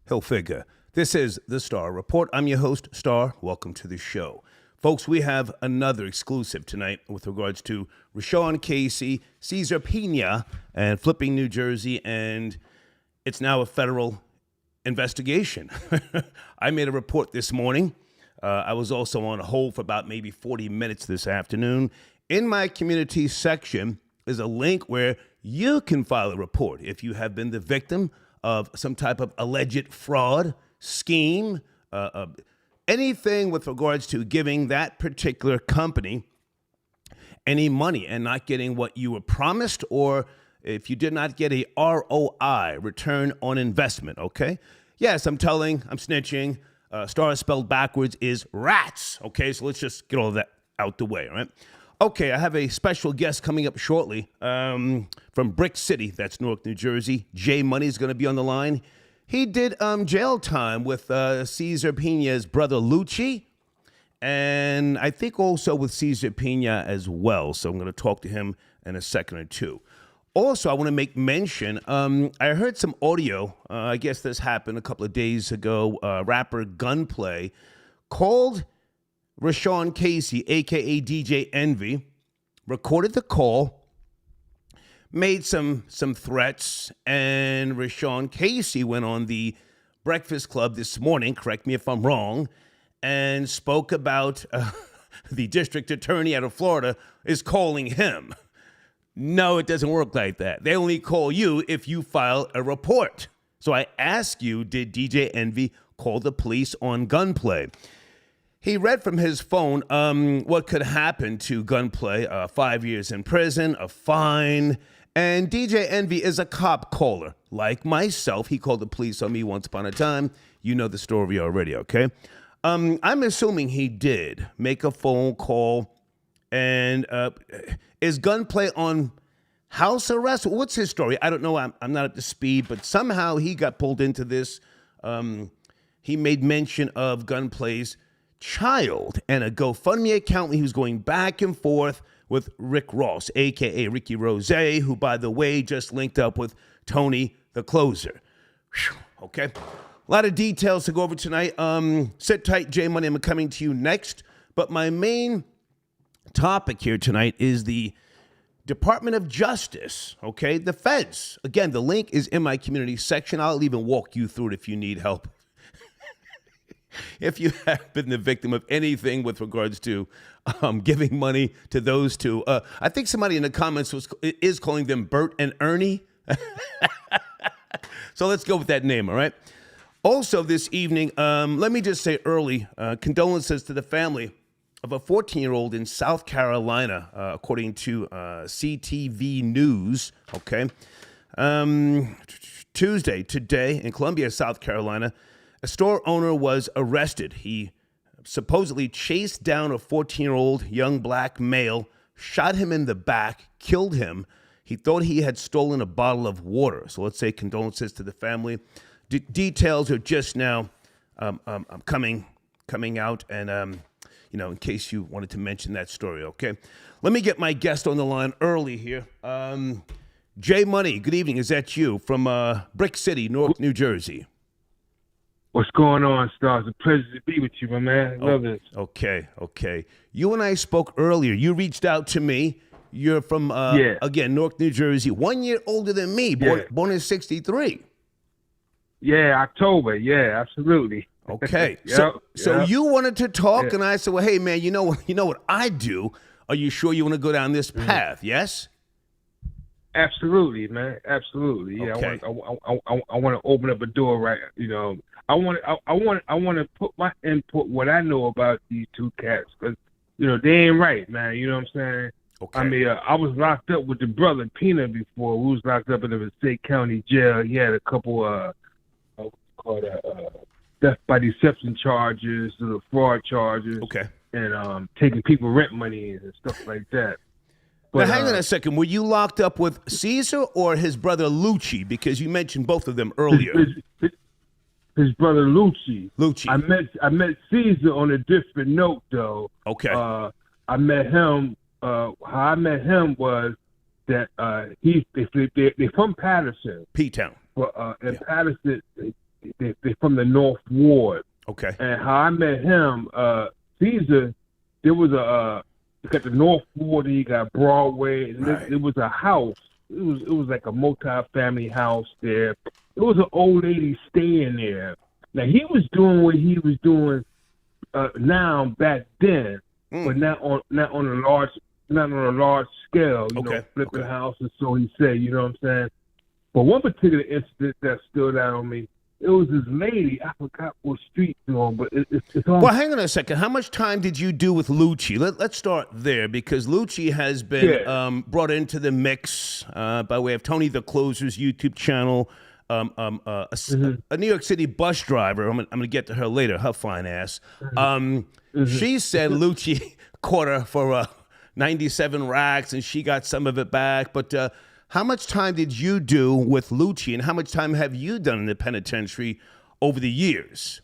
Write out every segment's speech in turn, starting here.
He'll figure. This is The Star Report. I'm your host, Star. Welcome to the show. Folks, we have another exclusive tonight with regards to RaaShaun Casey, Cesar Pina, and flipping New Jersey, and it's now a federal investigation. I made a report this morning. I was also on hold for about maybe 40 minutes this afternoon. In my community section is a link where you can file a report if you have been the victim of some type of alleged fraud, scheme, anything with regards to giving that particular company any money and not getting what you were promised, or if you did not get a ROI, return on investment, okay? Yes, I'm snitching. Star spelled backwards is rats, okay? So let's just get all of that out the way, all right? Okay, I have a special guest coming up shortly from Brick City, that's Newark, New Jersey. J Money is going to be on the line. He did jail time with Cesar Pina's brother Lucci, and I think also with Cesar Pina as well. So I'm going to talk to him in a second or two. Also, I want to make mention, I heard some audio, I guess this happened a couple of days ago, rapper Gunplay called RaaShaun Casey, a.k.a. DJ Envy, recorded the call, made some threats, and RaaShaun Casey went on the Breakfast Club this morning, correct me if I'm wrong, and spoke about the district attorney out of Florida is calling him. No, it doesn't work like that. They only call you if you file a report. So I ask you, did DJ Envy call the police on Gunplay? He read from his phone what could happen to Gunplay, 5 years in prison, a fine, and DJ Envy is a cop caller. Like myself, he called the police on me once upon a time. You know the story already, okay? I'm assuming he did make a phone call, and is Gunplay on house arrest? What's his story? I don't know. I'm not up to speed, but somehow he got pulled into this. He made mention of Gunplay's child and a GoFundMe account. He was going back and forth with Rick Ross, a.k.a. Ricky Rose, who, by the way, just linked up with Tony the Closer. Whew, okay. A lot of details to go over tonight. Sit tight, J Money. I'm coming to you next. But my main topic here tonight is the Department of Justice, okay? The feds. Again, the link is in my community section. I'll even walk you through it if you need help. If you have been the victim of anything with regards to giving money to those two. I think somebody in the comments is calling them Bert and Ernie. So let's go with that name, all right? Also this evening, let me just say early, condolences to the family of a 14-year-old in South Carolina, according to CTV News, okay? Tuesday, today, in Columbia, South Carolina, a store owner was arrested. He supposedly chased down a 14-year-old young black male, shot him in the back, killed him. He thought he had stolen a bottle of water. So let's say condolences to the family. Details are just now coming out, and in case you wanted to mention that story, okay? Let me get my guest on the line early here. J Money, good evening. Is that you from Brick City, Newark, New Jersey? What's going on, Star? It's a pleasure to be with you, my man. Love this. Okay. You and I spoke earlier. You reached out to me. You're from, again, Newark, New Jersey. 1 year older than me, born in 63. Yeah, October. Yeah, absolutely. Okay. Yep. So you wanted to talk, and I said, well, hey, man, you know what I do. Are you sure you want to go down this path? Yes? Absolutely, man. Absolutely. Yeah. Okay. I want to open up a door, right? I want to put my input, what I know about these two cats, because they ain't right, man. You know what I'm saying? Okay. I mean, I was locked up with the brother Pina before. We was locked up in the State County Jail. He had a couple death by deception charges, fraud charges, okay, and taking people rent money and stuff like that. But now, hang on a second. Were you locked up with Cesar or his brother Lucci? Because you mentioned both of them earlier. His brother Lucci. Lucci. I met Cesar on a different note, though. Okay. I met him. How I met him was that they're from Patterson. P-Town. But in Patterson, They're from the North Ward. Okay. And how I met him, Cesar, there was you got the North Ward, and you got Broadway, and Right. there was a house. It was like a multi-family house there. There was an old lady staying there. Now he was doing what he was doing now back then, but not on a large scale. You know, flipping houses. So he said, you know what I'm saying. But one particular incident that stood out on me, it was this lady. I forgot what street it's on, but it's on. Well, hang on a second. How much time did you do with Lucci? Let's start there, because Lucci has been brought into the mix by way of Tony the Closer's YouTube channel. A New York City bus driver. I'm gonna get to her later. Her fine ass. She said Lucci caught her for 97 racks, and she got some of it back. But how much time did you do with Lucci, and how much time have you done in the penitentiary over the years?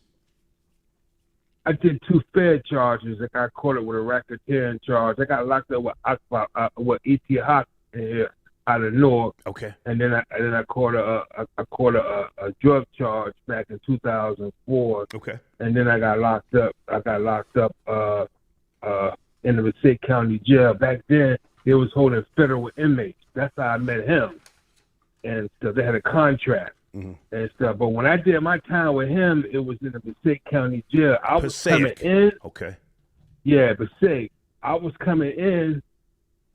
I did 2 Fed charges. I got caught up with a racketeering charge. I got locked up with E.T. Hawk out of Newark. Okay. And then I caught a drug charge back in 2004. Okay. And then I got locked up. In the Passaic County Jail. Back then, they was holding federal inmates. That's how I met him. And so they had a contract and stuff. But when I did my time with him, it was in the Passaic County Jail. I was coming in. Okay. Yeah, Passaic. I was coming in.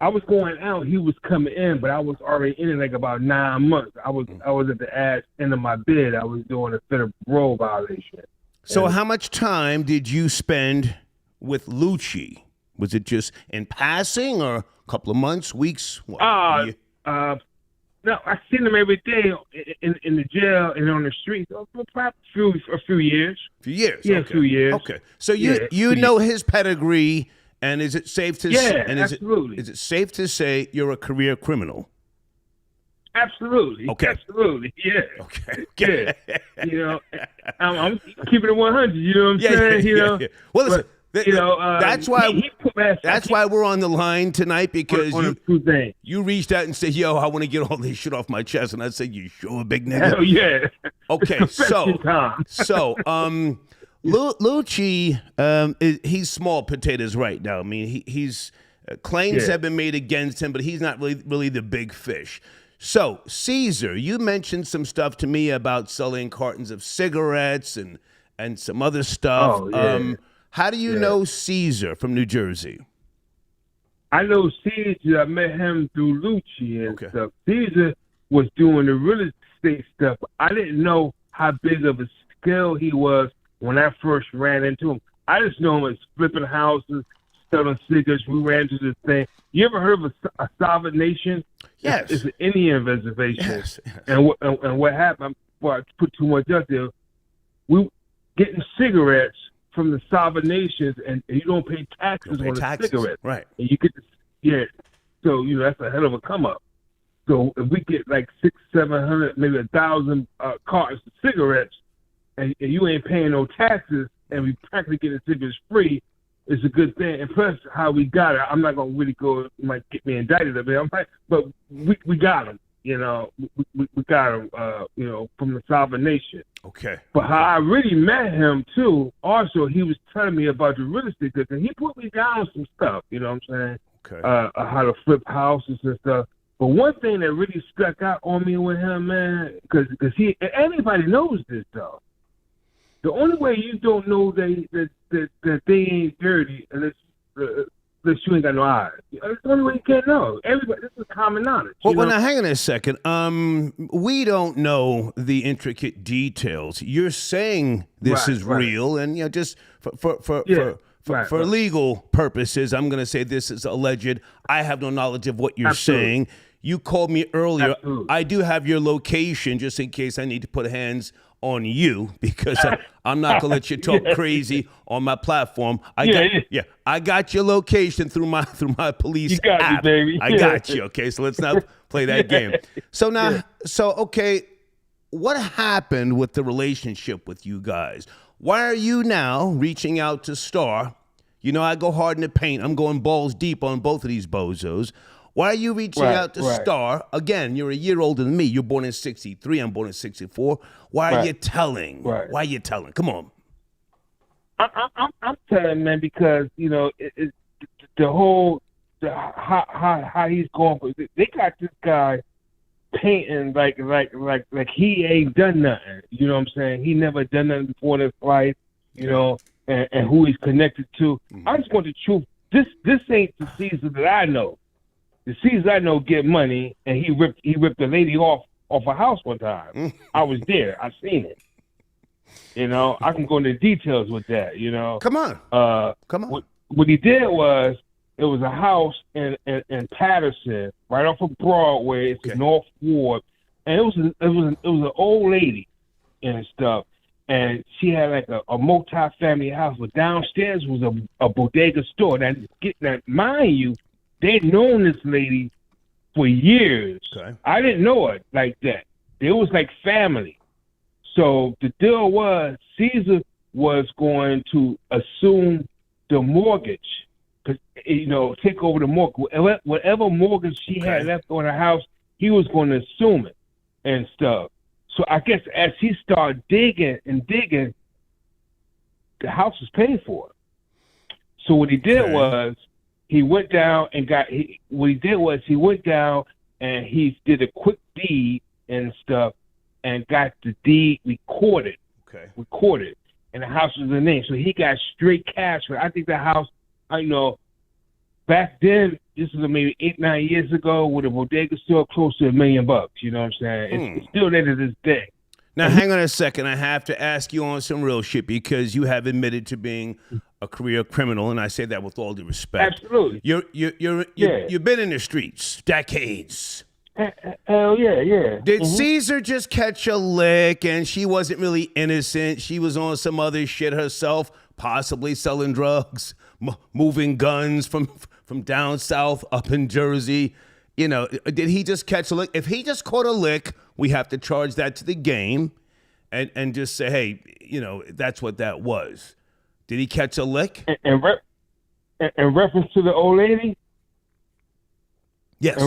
I was going out. He was coming in, but I was already in it like about 9 months. I was at the end of my bid. I was doing a federal parole violation. So how much time did you spend with Lucci? Was it just in passing, or a couple of months, weeks? No, I seen him every day in the jail and on the street for probably a few years. Yeah, okay. A few years. Okay, so you know his pedigree, and is it safe to say? Yeah, absolutely. Is it safe to say you're a career criminal? Absolutely. Okay. Absolutely. Yeah. Okay. Yeah. You know, I'm keeping it 100. You know what I'm saying? You know. Well, listen. That's why that's why we're on the line tonight, because you reached out and said, "Yo, I want to get all this shit off my chest," and I said, "You sure, big nigga?" Hell yeah. Okay, Lucci, he's small potatoes right now. I mean, he's claims have been made against him, but he's not really the big fish. So, Cesar, you mentioned some stuff to me about selling cartons of cigarettes and some other stuff. Oh, yeah. How do you know Cesar from New Jersey? I know Cesar. I met him through Lucci and stuff. Cesar was doing the real estate stuff. I didn't know how big of a skill he was when I first ran into him. I just know him as flipping houses, selling cigarettes. We ran into this thing. You ever heard of a Sovereign Nation? Yes. It's an Indian reservation. Yes. And what happened, before I put too much out there, we getting cigarettes from the sovereign nations, and you don't pay taxes on the cigarettes. Right. And you get so that's a hell of a come up. So if we get like 600, 700, maybe 1,000 cartons of cigarettes, and you ain't paying no taxes, and we practically getting cigarettes free, it's a good thing. And plus, how we got it, I'm not gonna really go. It might get me indicted a bit. But we got them. You know, we got him. From the sovereign nation. Okay. But how I really met him too. Also, he was telling me about the real estate because he put me down some stuff. You know what I'm saying? Okay. How to flip houses and stuff. But one thing that really stuck out on me with him, man, because anybody knows this though. The only way you don't know that they ain't dirty unless you ain't got no eyes. That's the only way you can't know. Everybody, this is common knowledge. Well, now hang on a second. We don't know the intricate details. You're saying this is real, and just for legal purposes, I'm going to say this is alleged. I have no knowledge of what you're saying. You called me earlier. Absolutely. I do have your location just in case I need to put hands on you, because I'm not gonna let you talk crazy on my platform. I got your location through my police app. Me, baby. I got you. Okay, so let's not play that game. So now, what happened with the relationship with you guys? Why are you now reaching out to Star? You know, I go hard in the paint. I'm going balls deep on both of these bozos. Why are you reaching out to Star? Again, you're a year older than me. You're born in 63. I'm born in 64. Why are you telling? Why are you telling? Come on. I'm telling, man, because, you know, how he's going. They got this guy painting like he ain't done nothing. You know what I'm saying? He never done nothing before in his life, you know, and who he's connected to. I just want the truth. This ain't the Cesar that I know. The Cesar I know get money, and he ripped a lady off a house one time. I was there. I seen it. You know, I can go into details with that. You know, come on. What he did was, it was a house in Patterson, right off of Broadway. It's the North Ward, and it was an old lady and stuff. And she had like a multi-family house, but downstairs was a bodega store. Now, mind you, they'd known this lady for years. Okay. I didn't know her like that. It was like family. So the deal was, Cesar was going to assume the mortgage, you know, take over the mortgage. Whatever mortgage she had left on the house, he was going to assume it and stuff. So I guess as he started digging, the house was paid for. So what he did was, he went down and he went down and he did a quick deed and stuff and got the deed recorded. And the house was in the name. So he got straight cash for it. I think the house, you know, back then, this was maybe 8-9 years ago, with a bodega store close to $1 million. You know what I'm saying? It's still there to this day. Now, hang on a second. I have to ask you on some real shit, because you have admitted to being a career criminal, and I say that with all due respect. Absolutely. You've been in the streets decades. Hell yeah. Did Cesar just catch a lick, and she wasn't really innocent? She was on some other shit herself, possibly selling drugs, moving guns from down south up in Jersey. You know, did he just catch a lick? If he just caught a lick, we have to charge that to the game and just say, hey, you know, that's what that was. Did he catch a lick? In reference to the old lady? Yes.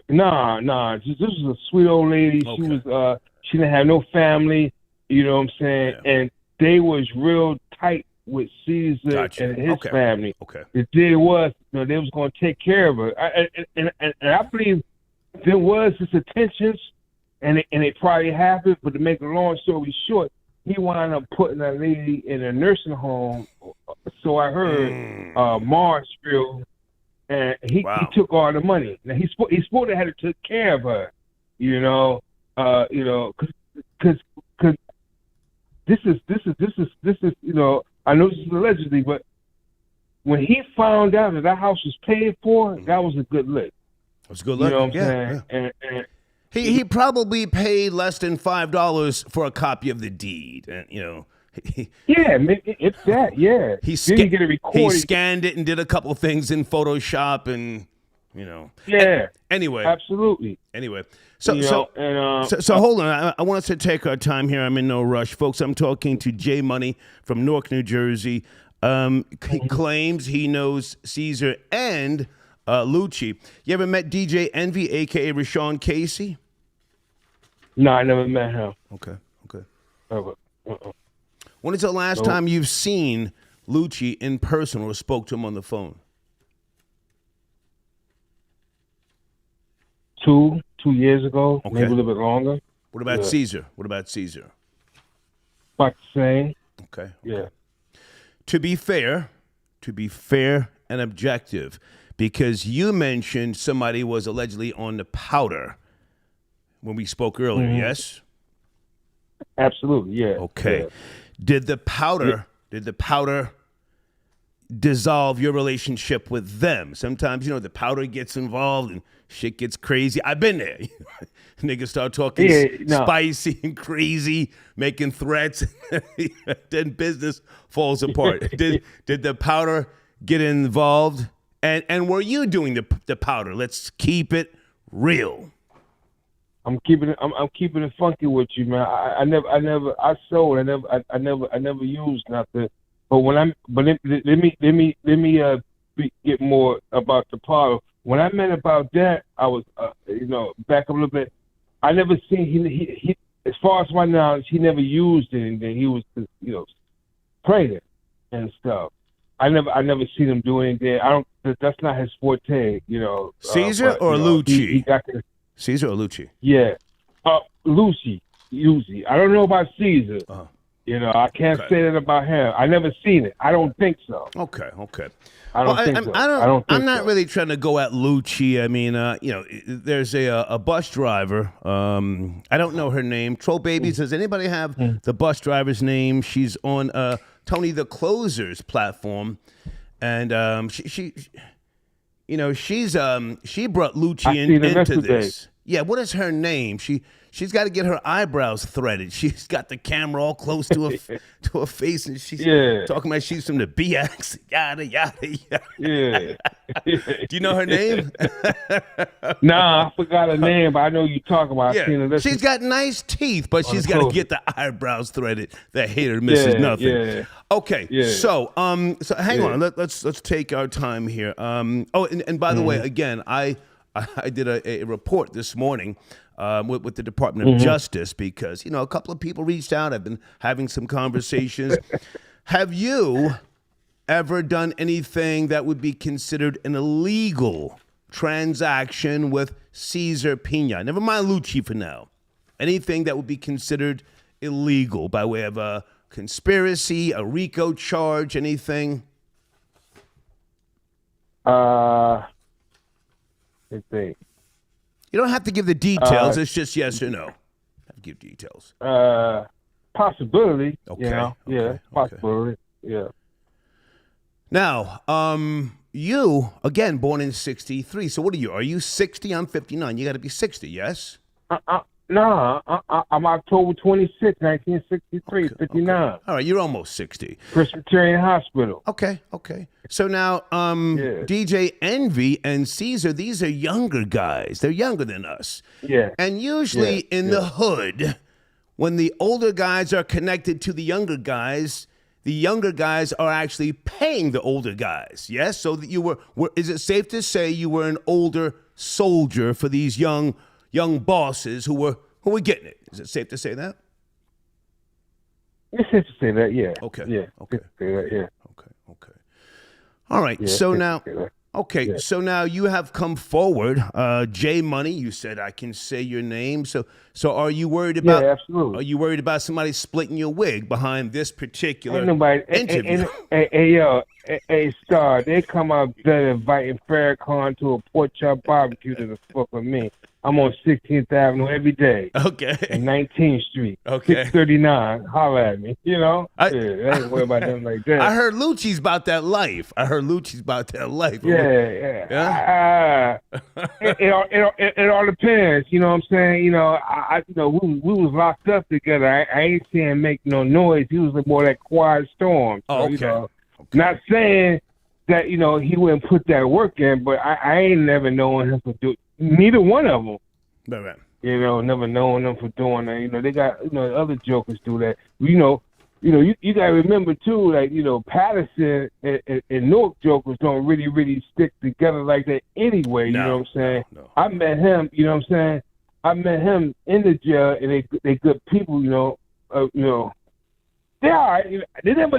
Nah. This was a sweet old lady. Okay. She was she didn't have no family, you know what I'm saying? Yeah. And they was real tight with Cesar and his family. Okay. The deal was, you know, they was going to take care of her. And I believe there was this attentions, and it probably happened. But to make a long story short, he wound up putting that lady in a nursing home. So I heard Marshville, and he took all the money. Now he's supposed to have to take care of her, you know, because this is you know. I know this is allegedly, but when he found out that house was paid for, that was a good lick. It was a good lick. You know what I'm saying? Yeah. And he probably paid less than $5 for a copy of the deed, and you know. It's that. Yeah, he didn't get it recorded. He scanned it and did a couple things in Photoshop, and you know. Yeah. Anyway. Absolutely. Anyway. So hold on. I want us to take our time here. I'm in no rush. Folks, I'm talking to Jay Money from Newark, New Jersey. He claims he knows Cesar and Lucci. You ever met DJ Envy, a.k.a. RaaShaun Casey? No, I never met him. Okay. Uh-uh. When is the last time you've seen Lucci in person or spoke to him on the phone? Two years ago, maybe a little bit longer. What about Cesar? About the same. Okay. Yeah. To be fair and objective, because you mentioned somebody was allegedly on the powder when we spoke earlier, yes? Absolutely, yeah. Okay. Yeah. Did the powder dissolve your relationship with them? Sometimes, you know, the powder gets involved and shit gets crazy. I've been there. Niggas start talking spicy and crazy, making threats. Then business falls apart. Did the powder get involved? And were you doing the powder? Let's keep it real. I'm keeping it funky with you, man. I never used nothing. But let me get more about the powder. when I meant about that, I was, back up a little bit. I never seen he as far as my knowledge, he never used anything. He was, training and stuff. I never seen him do anything. That's not his forte, Caesar or Lucci? Caesar or Lucci? Yeah, Lucci. Uzi. I don't know about Caesar. I can't say that about him. I never seen it. I don't think so. Okay. I don't think so. I'm not really trying to go at Lucci. I mean, there's a bus driver. I don't know her name. Troll Babies. Does anybody have the bus driver's name? She's on Tony the Closer's platform, and she brought Lucci into this. Yeah, what is her name? She's got to get her eyebrows threaded. She's got the camera all close to her face, and she's talking about she's from the BX, yada yada yada. Yeah. Do you know her name? Nah, I forgot her name, but I know you talk about. Yeah. She's got nice teeth, but she's got to get the eyebrows threaded. The hater misses nothing. Yeah. Okay. Yeah. So hang on. Let's take our time here. And by the way, again, I did a report this morning with the Department of Justice because, a couple of people reached out. I've been having some conversations. Have you ever done anything that would be considered an illegal transaction with Cesar Pina? Never mind Lucci for now. Anything that would be considered illegal by way of a conspiracy, a RICO charge, anything? Let's see. You don't have to give the details. It's just yes or no. Have to give details. Possibility. Okay. Yeah. Possibility. Yeah. Now, you again born in '63. So what are you? Are you 60? I'm 59. You got to be 60. Yes. No, I'm October 26, 1963, 59. Okay. All right, you're almost 60. Presbyterian Hospital. Okay. So now, DJ Envy and Caesar, these are younger guys. They're younger than us. Yeah. And usually in the hood, when the older guys are connected to the younger guys are actually paying the older guys. Yes? So that you were is it safe to say you were an older soldier for these young bosses who were getting it? Is it safe to say that? It's safe to say that, yeah. Okay. Yeah. Okay. Say that, yeah. Okay. All right. Yeah, so now, yeah. So now you have come forward, J Money. You said I can say your name. So are you worried about? Yeah, absolutely. Are you worried about somebody splitting your wig behind this particular interview? Hey, Star, they come out there inviting Farrakhan to a pork chop barbecue to the fuck with me. I'm on 16th Avenue every day. Okay. And 19th Street. Okay. 639. Holla at me. I ain't worried about them like that. I heard Lucci's about that life. Yeah. It all depends. You know what I'm saying? We was locked up together. I ain't saying make no noise. He was more like quiet storm. So, Okay. Not saying that, he wouldn't put that work in, but I ain't never known him to do neither one of them. Right. Never knowing them for doing that. They got, other jokers do that. You got to remember, too, like, Patterson and Newark jokers don't really, really stick together like that anyway, you know what I'm saying? No. I met him, you know what I'm saying? I met him in the jail, and they good people, they are. They never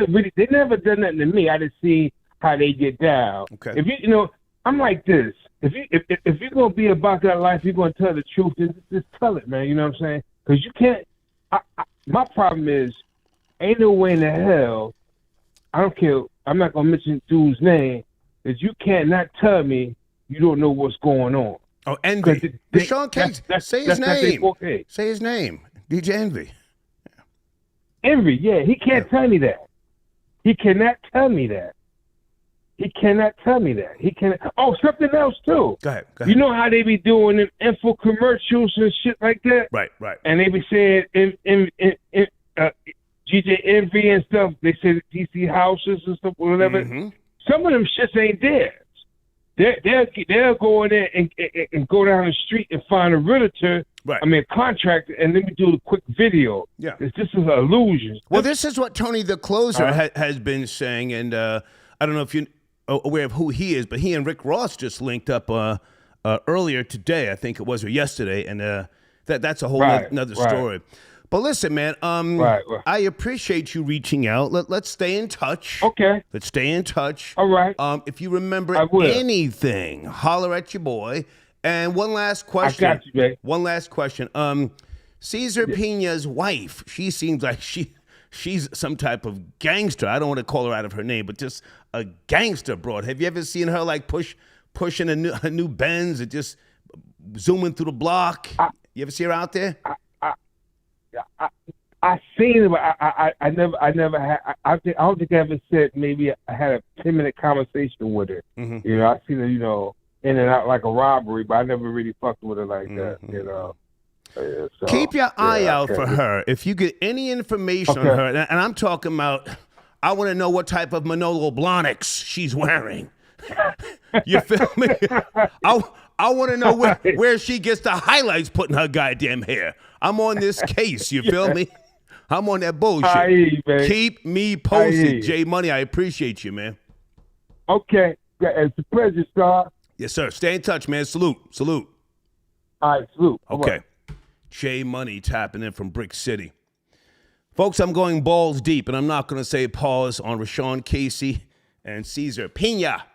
done nothing to me. I just see how they get down. Okay. If I'm like this. If you're gonna be about that life, you're gonna tell the truth. Just tell it, man. You know what I'm saying? Because you can't. My problem is, ain't no way in the hell. I don't care. I'm not gonna mention dude's name. That you can't not tell me you don't know what's going on. Oh, Envy. RaaShaun Casey. Say his name. Okay. Say his name. DJ Envy. Envy. Yeah, he can't tell me that. He cannot tell me that. He cannot tell me that. He cannot. Oh, something else too. Go ahead. You know how they be doing them info commercials and shit like that? Right. And they be saying GJ Envy and stuff. They say DC houses and stuff, whatever. Mm-hmm. Some of them shits ain't theirs. They'll go in there and go down the street and find a realtor. Right. A contractor, and let me do a quick video. Yeah. This is an illusion. Well, this is what Tony the Closer has been saying, and I don't know if you. aware of who he is, but he and Rick Ross just linked up earlier today, I think it was, or yesterday, and that's a whole another story. But listen, man, I appreciate you reaching out. Let's stay in touch. Okay. Let's stay in touch. All right. If you remember anything, holler at your boy. And one last question. I got you, babe. One last question. Cesar Pina's wife, she seems like she's some type of gangster. I don't want to call her out of her name, but just a gangster broad. Have you ever seen her like pushing a new Benz and just zooming through the block? You ever see her out there? I seen it, but I never had. I don't think I ever said maybe I had a 10-minute conversation with her. Mm-hmm. You know, I seen her, in and out like a robbery, but I never really fucked with her like that. So, keep your eye out for her. If you get any information on her, and I'm talking about, I want to know what type of Manolo Blahniks she's wearing. You feel me? I want to know where she gets the highlights put in her goddamn hair. I'm on this case. You feel me? I'm on that bullshit. I hear you, man. Keep me posted, J Money. I appreciate you, man. Okay. It's a pleasure, Star. Yes, sir. Stay in touch, man. Salute. All right, salute. Okay. Right. J Money tapping in from Brick City. Folks, I'm going balls deep, and I'm not going to say pause on RaaShaun Casey and Cesar Pina.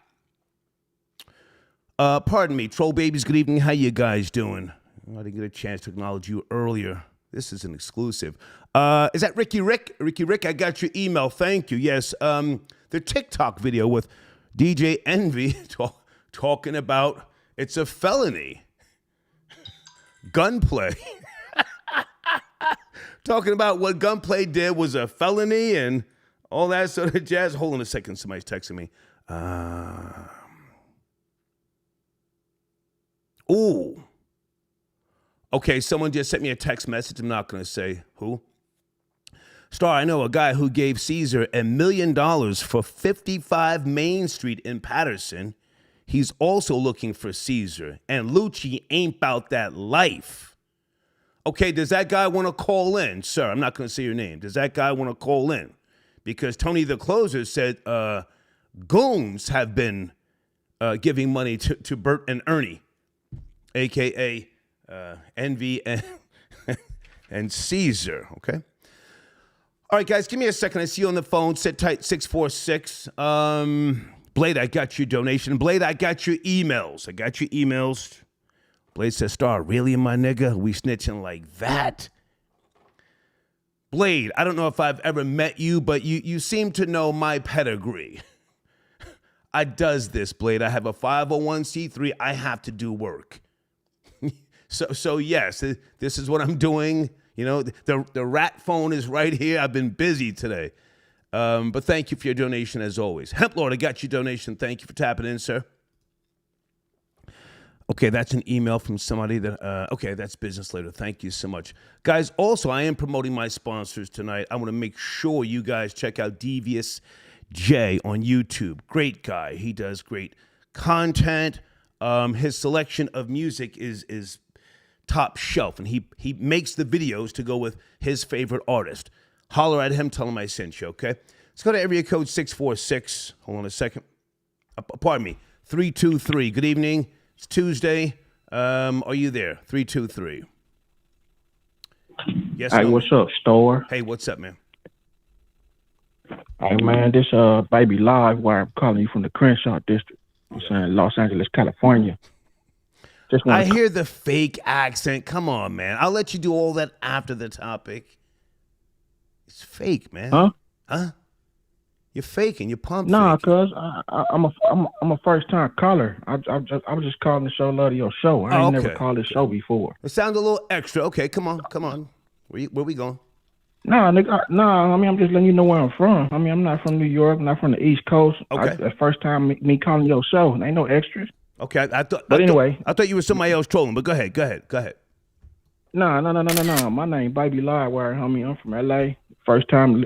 Pardon me, troll babies, good evening. How you guys doing? I didn't get a chance to acknowledge you earlier. This is an exclusive. Is that Ricky Rick? Ricky Rick, I got your email. Thank you. Yes, the TikTok video with DJ Envy talking about it's a felony. Gunplay. Talking about what Gunplay did was a felony and all that sort of jazz. Hold on a second. Somebody's texting me. Ooh. Okay, someone just sent me a text message. I'm not going to say who. Star, I know a guy who gave Cesar $1 million for 55 Main Street in Patterson. He's also looking for Cesar. And Lucci ain't about that life. Okay, does that guy want to call in? Sir, I'm not going to say your name. Does that guy want to call in? Because Tony the Closer said goons have been giving money to Bert and Ernie, a.k.a. Envy and Cesar, okay? All right, guys, give me a second. I see you on the phone. Sit tight, 646. Blade, I got your donation. Blade, I got your emails. Blade says, Star, really, my nigga? We snitching like that? Blade, I don't know if I've ever met you, but you seem to know my pedigree. I does this, Blade. I have a 501c3. I have to do work. So yes, this is what I'm doing. You know, the rat phone is right here. I've been busy today. But thank you for your donation as always. Hemp Lord, I got your donation. Thank you for tapping in, sir. Okay, that's an email from somebody that, okay, that's business later. Thank you so much. Guys, also, I am promoting my sponsors tonight. I want to make sure you guys check out Devious J on YouTube. Great guy. He does great content. His selection of music is top shelf, and he makes the videos to go with his favorite artist. Holler at him, tell him I sent you, okay? Let's go to area code 646. Hold on a second. Pardon me, 323. Good evening. It's Tuesday. Are you there? 323. Yes. Hey, no? What's up, Star? Hey, what's up, man? Hey, man, this Baby Live, where I'm calling you from the Crenshaw District. I'm saying Los Angeles, California. I hear the fake accent. Come on, man. I'll let you do all that after the topic. It's fake, man. Huh? You're faking. You're pumping. Nah, cuz I'm a first time caller. I was just calling to show love to your show. I ain't never called this show before. It sounds a little extra. Okay, come on. Where we going? Nah, nigga. Nah, I mean, I'm just letting you know where I'm from. I mean, I'm not from New York. I'm not from the East Coast. Okay. The first time me calling your show. Ain't no extras. Okay, I thought you were somebody else trolling, but go ahead. No. My name Baby Livewire, homie. I'm from LA. First time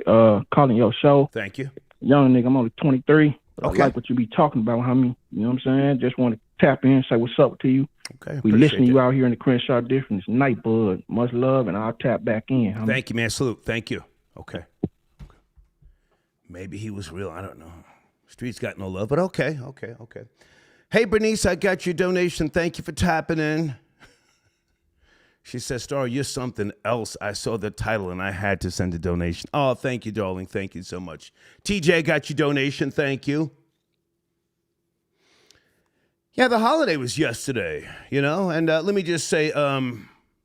calling your show. Thank you. Young nigga, I'm only 23. Okay. I like what you be talking about, homie. You know what I'm saying? Just want to tap in, say what's up to you. Okay. We listen to you out here in the Crenshaw District. It's Nightbud. Much love, and I'll tap back in, homie. Thank you, man. Salute. Thank you. Okay. Maybe he was real. I don't know. Streets got no love, but okay. Hey, Bernice, I got your donation. Thank you for tapping in. She says, Star, you're something else. I saw the title and I had to send a donation. Oh, thank you, darling. Thank you so much. TJ, got your donation. Thank you. Yeah, the holiday was yesterday, and let me just say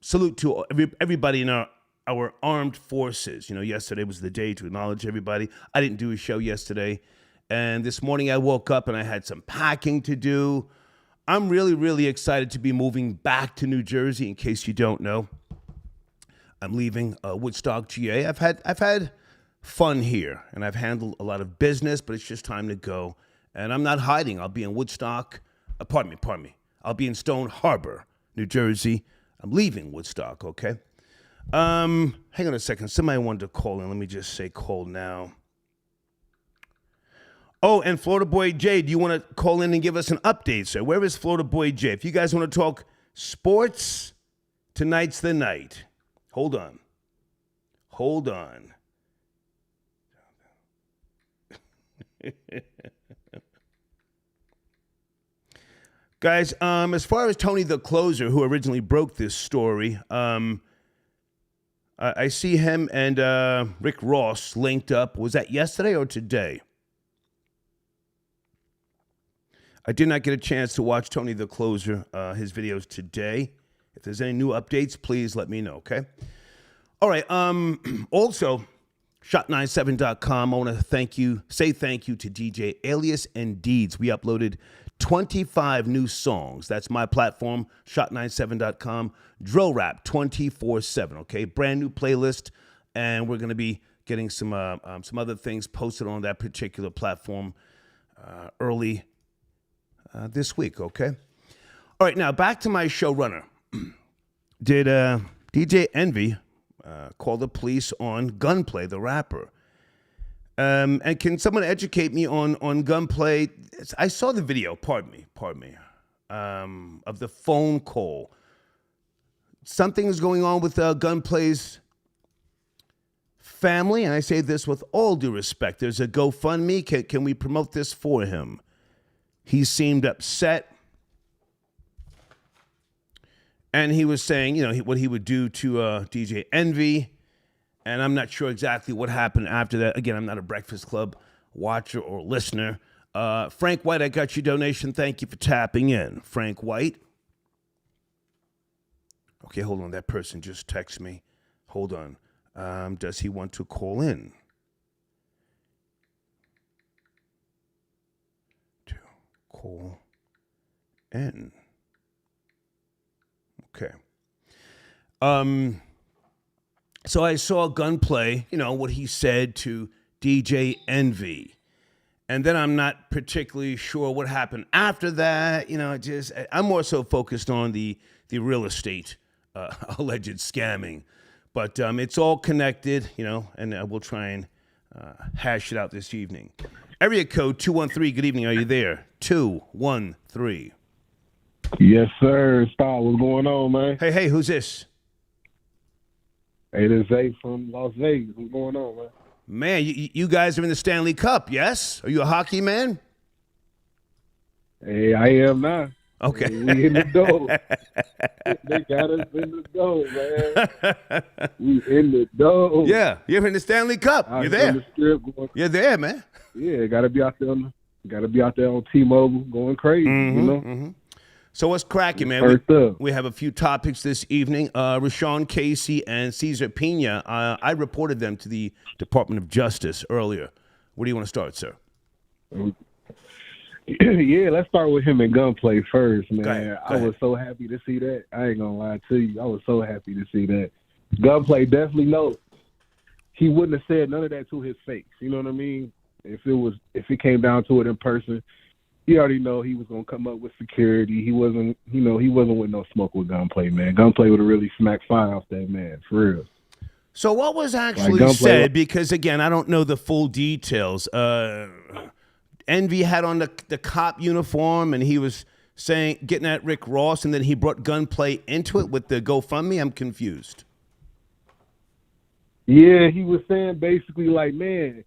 salute to everybody in our armed forces. Yesterday was the day to acknowledge everybody. I didn't do a show yesterday, and this morning I woke up and I had some packing to do. I'm really, really excited to be moving back to New Jersey. In case you don't know, I'm leaving Woodstock, GA. I've had fun here, and I've handled a lot of business, but it's just time to go. And I'm not hiding. I'll be in Woodstock. Pardon me. I'll be in Stone Harbor, New Jersey. I'm leaving Woodstock. Okay. Hang on a second. Somebody wanted to call in. Let me just say call now. Oh, and Florida Boy Jay, do you want to call in and give us an update, sir? Where is Florida Boy Jay? If you guys want to talk sports, tonight's the night. Hold on. Guys, as far as Tony the Closer, who originally broke this story, I see him and Rick Ross linked up. Was that yesterday or today? I did not get a chance to watch Tony the Closer, his videos today. If there's any new updates, please let me know, okay? All right. Also, shot97.com. I want to say thank you to DJ Alias and Deeds. We uploaded 25 new songs. That's my platform, shot97.com. Drill rap 24/7, okay? Brand new playlist, and we're going to be getting some other things posted on that particular platform early this week, okay? All right, now back to my showrunner. Did DJ Envy call the police on Gunplay, the rapper? And can someone educate me on Gunplay? I saw the video, pardon me, of the phone call. Something is going on with Gunplay's family, and I say this with all due respect. There's a GoFundMe. Can we promote this for him? He seemed upset, and he was saying, what he would do to DJ Envy, and I'm not sure exactly what happened after that. Again, I'm not a Breakfast Club watcher or listener. Frank White, I got your donation. Thank you for tapping in. Frank White. Okay, hold on. That person just texted me. Hold on. Does he want to call in? Call in. Okay. So I saw Gunplay, what he said to DJ Envy. And then I'm not particularly sure what happened after that. I'm more so focused on the real estate alleged scamming. But it's all connected, and we'll try and hash it out this evening. Area code 213. Good evening. Are you there? 213. Yes, sir. Star, what's going on, man? Hey, who's this? Hey, this is Zay from Las Vegas. What's going on, man? Man, you guys are in the Stanley Cup, yes? Are you a hockey man? Hey, I am now. Okay. Hey, we in the door. They got us in the door, man. We in the door. Yeah, you're in the Stanley Cup. You're there. The strip going, you're there, man. Yeah, gotta be out there on T-Mobile going crazy, Mm-hmm. So what's cracking, man? We have a few topics this evening. RaaShaun Casey and Cesar Pina. I reported them to the Department of Justice earlier. Where do you want to start, sir? Yeah, let's start with him and Gunplay first, man. Go ahead. I was so happy to see that. I ain't gonna lie to you. I was so happy to see that. Gunplay definitely knows. He wouldn't have said none of that to his face. You know what I mean? If it came down to it in person, he already know he was gonna come up with security. He wasn't with no smoke with Gunplay, man. Gunplay would have really smacked fire off that man, for real. So what was actually said? Because again, I don't know the full details. Envy had on the cop uniform, and he was getting at Rick Ross, and then he brought Gunplay into it with the GoFundMe. I'm confused. Yeah, he was saying basically like, man,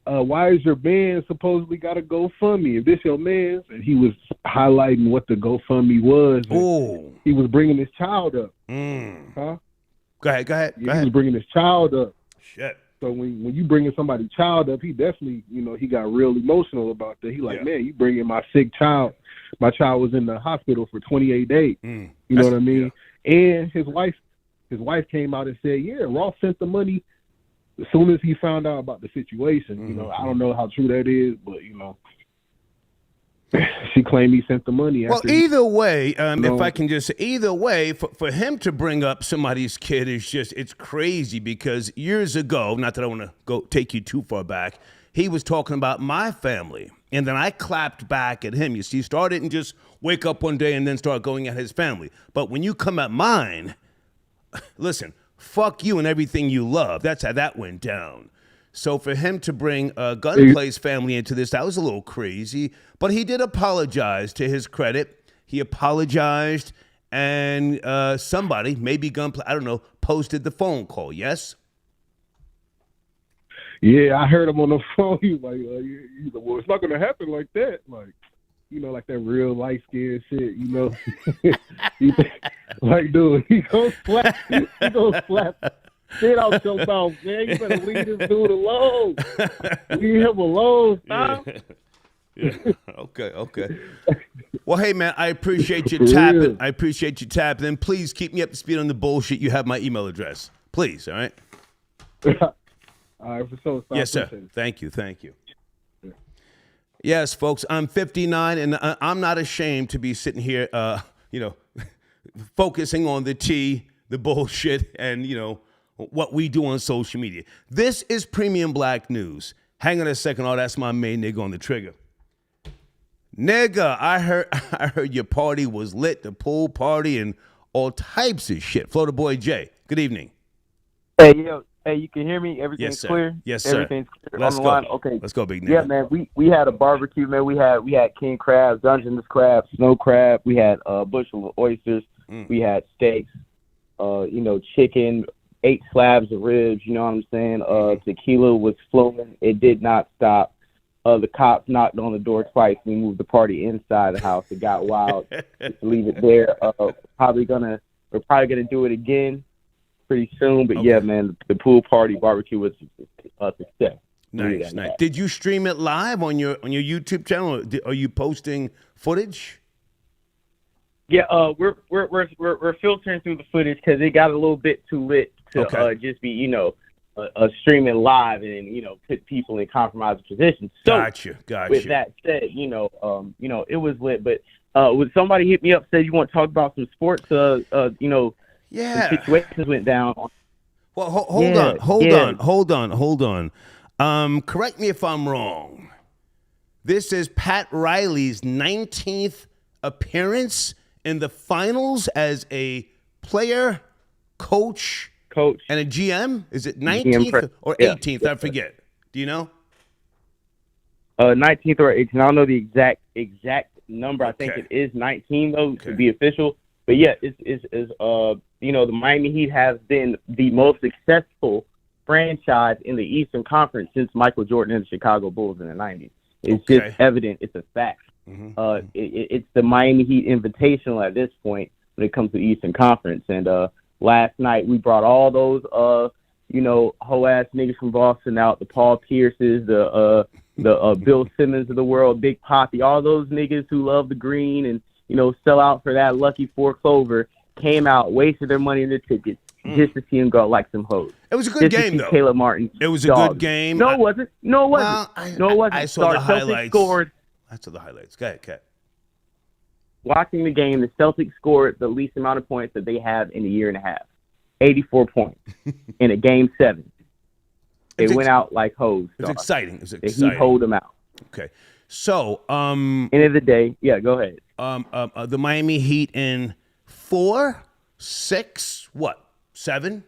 why is your man supposedly got a GoFundMe? If this your man's, and he was highlighting what the GoFundMe was. Oh, he was bringing his child up. Huh? Go ahead. He was bringing his child up. Shit. So when you bringing somebody's child up, he definitely, he got real emotional about that. He like, man, you bringing my sick child. My child was in the hospital for 28 days. You know what I mean? Yeah. And his wife came out and said, yeah, Ross sent the money as soon as he found out about the situation. I don't know how true that is, but she claimed he sent the money. Well, either way, if I can just say, either way, for him to bring up somebody's kid is just, it's crazy, because years ago, not that I want to go take you too far back, he was talking about my family. And then I clapped back at him. You see, Star didn't just wake up one day and then start going at his family. But when you come at mine, listen, fuck you and everything you love. That's how that went down. So for him to bring Gunplay's family into this, that was a little crazy. But he did apologize, to his credit. He apologized, and somebody, maybe Gunplay, I don't know, posted the phone call, yes? Yeah, I heard him on the phone. He was like, well, it's not going to happen like that. Like, like that real light-skinned shit, Like, dude, he gonna slap shit out your mouth, man. You better leave this dude alone. Leave him alone, stop. Yeah. Okay. Well, hey, man, I appreciate you tapping. I appreciate you tapping. And please keep me up to speed on the bullshit. You have my email address. Please, all right? All right, for sure. Yes, sir. Thank you. Yes, folks, I'm 59, and I'm not ashamed to be sitting here, focusing on the tea, the bullshit, and, what we do on social media. This is Premium Black News. Hang on a second. Oh, that's my main nigga on the trigger. Nigga, I heard your party was lit, the pool party, and all types of shit. Florida Boy Jay, good evening. Hey, yo. Hey, you can hear me? Everything's clear? Yes, sir. Everything's clear Let's on the go. line? Okay. Let's go, big nigga. Yeah, man, we had a barbecue, man. We had king crab, Dungeness crab, snow crab. We had a bushel of oysters. We had steaks, chicken, 8 slabs of ribs, you know what I'm saying? Tequila was flowing. It did not stop. The cops knocked on the door twice. We moved the party inside the house. It got wild. Just leave it there. We're probably gonna do it again pretty soon. But yeah, man, the pool party barbecue was a success. Nice. Did you stream it live on your YouTube channel? Are you posting footage? Yeah, we're filtering through the footage because it got a little bit too lit to just be streaming live and put people in compromising positions. So Gotcha. With that said, it was lit. But when somebody hit me up, said you want to talk about some sports, some situations went down. Well, hold on. Correct me if I'm wrong. This is Pat Riley's 19th appearance in the finals as a player, coach, and a GM. Is it 19th or 18th? I forget. Do you know? 19th or 18th. I don't know the exact number. I think it is 19 though to be official. But yeah, the Miami Heat has been the most successful franchise in the Eastern Conference since Michael Jordan and the Chicago Bulls in the 90s. It's just evident. It's a fact. It's the Miami Heat Invitational at this point when it comes to the Eastern Conference. And last night we brought all those hoe-ass niggas from Boston out, the Paul Pierces, the Bill Simmons of the world, Big Poppy, all those niggas who love the green and sell out for that lucky 4 clover, came out, wasted their money in the tickets just to see him go like some hoes. It was a good game, though. Caleb Martin. It was a good game. No, it wasn't. No, it wasn't. I saw the highlights. I saw the highlights. Go ahead, Kat. Watching the game, the Celtics scored the least amount of points that they have in a year and a half. 84 points in a game 7. They went out like hoes. It was exciting. He hold them out. Okay. So, end of the day, yeah, go ahead. The Miami Heat in 4, 6, 7?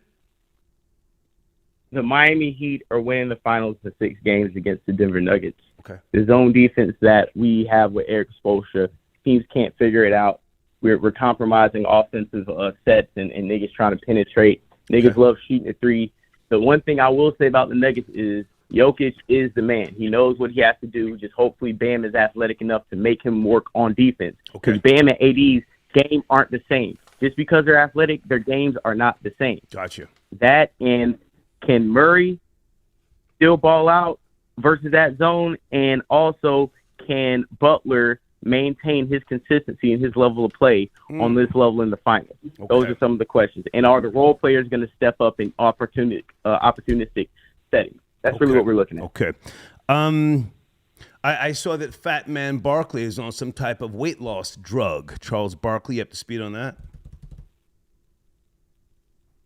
The Miami Heat are winning the finals in 6 games against the Denver Nuggets. Okay. The zone defense that we have with Eric Spoelstra, teams can't figure it out. We're compromising offensive sets and niggas trying to penetrate. Niggas love shooting a 3. The one thing I will say about the Nuggets is Jokic is the man. He knows what he has to do. Just hopefully Bam is athletic enough to make him work on defense. Because Bam and AD's game aren't the same. Just because they're athletic, their games are not the same. Gotcha. That and can Murray still ball out versus that zone? And also, can Butler maintain his consistency and his level of play on this level in the finals? Okay. Those are some of the questions. And are the role players going to step up in opportunistic settings? That's really what we're looking at. Okay. I saw that Fat Man Barkley is on some type of weight loss drug. Charles Barkley, you up to speed on that?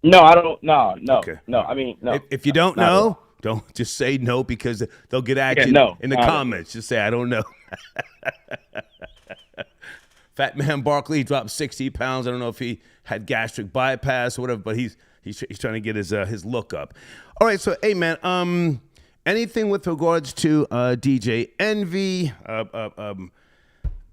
No, I don't. No. Okay. No, I mean, no. If you don't know, don't just say no because they'll get action in the comments. Just say, I don't know. Fat Man Barkley dropped 60 pounds. I don't know if he had gastric bypass or whatever, but he's trying to get his look up. All right, so hey man, anything with regards to DJ Envy,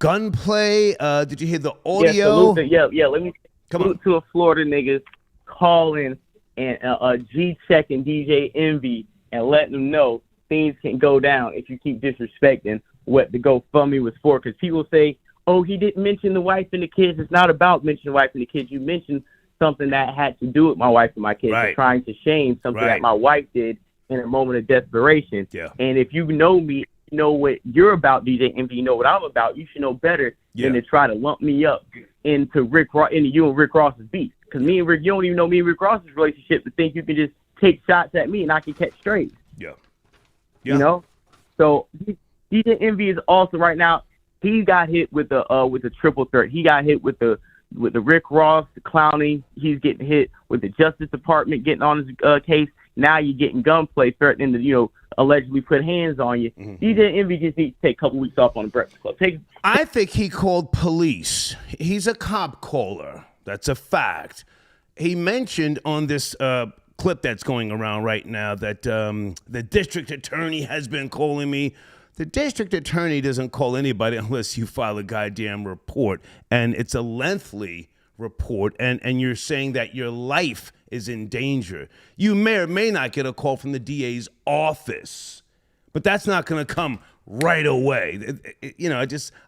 gunplay? Did you hear the audio? Yeah. Let me come to a Florida niggas calling and G-checking DJ Envy and letting them know things can go down if you keep disrespecting what the GoFundMe was for. Because people say, oh, he didn't mention the wife and the kids. It's not about mentioning the wife and the kids. You mentioned something that had to do with my wife and my kids. Right. Trying to shame something that my wife did in a moment of desperation. Yeah. And if you know me, you know what you're about, DJ Envy, you know what I'm about, you should know better than to try to lump me up into you and Rick Ross's beef. Because me and Rick, you don't even know me and Rick Ross's relationship to think you can just take shots at me and I can catch strays. Yeah. You know? So DJ Envy is also right now, he got hit with the triple threat. He got hit with the Rick Ross, the clowning. He's getting hit with the Justice Department getting on his case. Now you're getting gunplay threatening to, allegedly put hands on you. Mm-hmm. DJ Envy just needs to take a couple weeks off on the Breakfast Club. I think he called police. He's a cop caller. That's a fact. He mentioned on this clip that's going around right now that the district attorney has been calling me. The district attorney doesn't call anybody unless you file a goddamn report, and it's a lengthy report, and you're saying that your life is in danger. You may or may not get a call from the DA's office, but that's not going to come right away.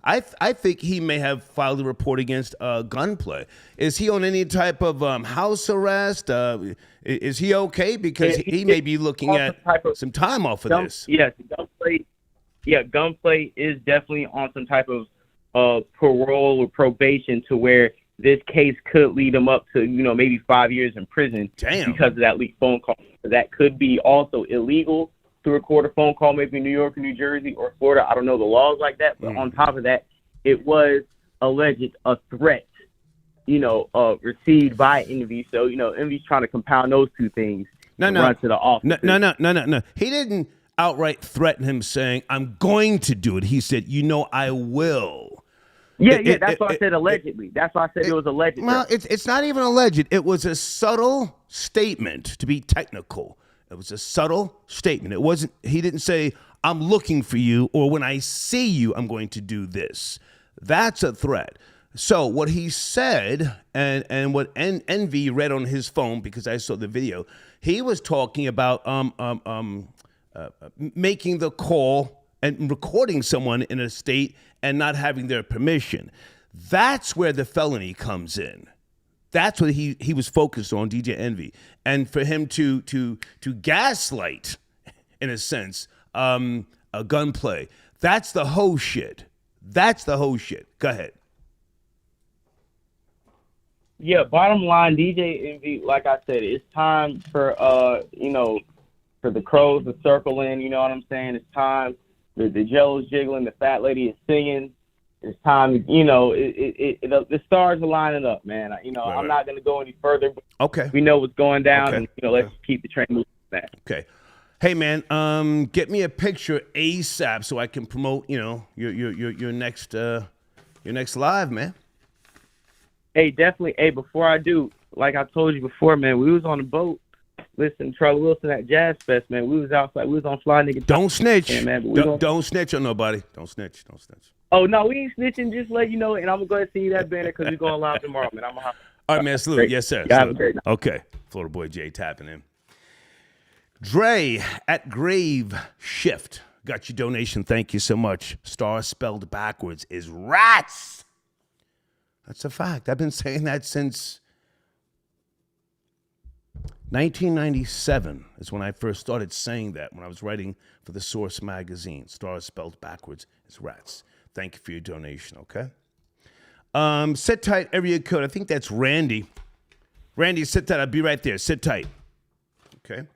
I think he may have filed a report against gunplay. Is he on any type of house arrest? Is he okay? Because he may be looking at some time off of this. Yes, gunplay is definitely on some type of parole or probation to where this case could lead him up to, maybe 5 years in prison. Damn. Because of that leaked phone call. That could be also illegal to record a phone call, maybe in New York or New Jersey or Florida. I don't know the laws like that. But on top of that, it was alleged a threat, received by Envy. So, Envy's trying to compound those two things run to the office. No. He didn't outright threaten him saying, I'm going to do it. He said, I will. That's why I said allegedly. That's why I said it was alleged. Well, it's not even alleged. It was a subtle statement, to be technical. It was a subtle statement. It wasn't. He didn't say, I'm looking for you, or when I see you, I'm going to do this. That's a threat. So what he said, and what Envy read on his phone, because I saw the video, he was talking about making the call and recording someone in a state and not having their permission. That's where the felony comes in. That's what he was focused on, DJ Envy. And for him to gaslight, in a sense, a gunplay, that's the whole shit. Go ahead. Yeah, bottom line, DJ Envy, like I said, it's time for for the crows to circle in, you know what I'm saying? It's time. The jello's jiggling, the fat lady is singing. It's time, the stars are lining up, man. Right. I'm not going to go any further. Okay. We know what's going down, and let's keep the train moving back. Okay. Hey, man, get me a picture ASAP so I can promote, your next live, man. Hey, definitely. Hey, before I do, like I told you before, man, we was on the boat. Listen, Charlie Wilson at Jazz Fest, man. We was outside. We was on Fly Nigga. Don't snitch. Yeah, man, don't snitch on nobody. Don't snitch. Oh, no, we ain't snitching. Just let you know. And I'm going to go ahead and see you that banner because we're going live tomorrow, man. All right, man. Salute. Yes, sir. Salute. Okay. Florida boy Jay tapping in. Dre at Grave Shift. Got your donation. Thank you so much. Star spelled backwards is rats. That's a fact. I've been saying that since 1997 is when I first started saying that, when I was writing for the Source magazine. Star spelled backwards is rats. Thank you for your donation, okay? Sit tight, area code. I think that's Randy. Randy, sit tight. I'll be right there. Sit tight. Okay.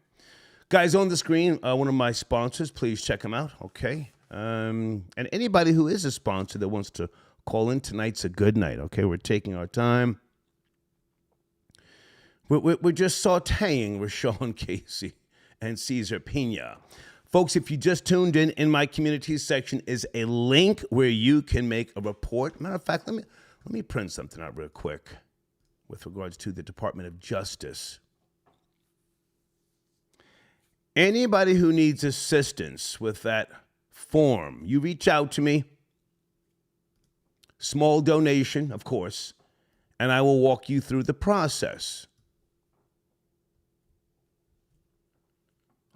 Guys on the screen, one of my sponsors. Please check them out, okay? And anybody who is a sponsor that wants to call in, tonight's a good night, okay? We're taking our time. We're just sauteing RaaShaun Casey and Cesar Pina. Folks, if you just tuned in my community section is a link where you can make a report. Matter of fact, let me print something out real quick with regards to the Department of Justice. Anybody who needs assistance with that form, you reach out to me. Small donation, of course, and I will walk you through the process.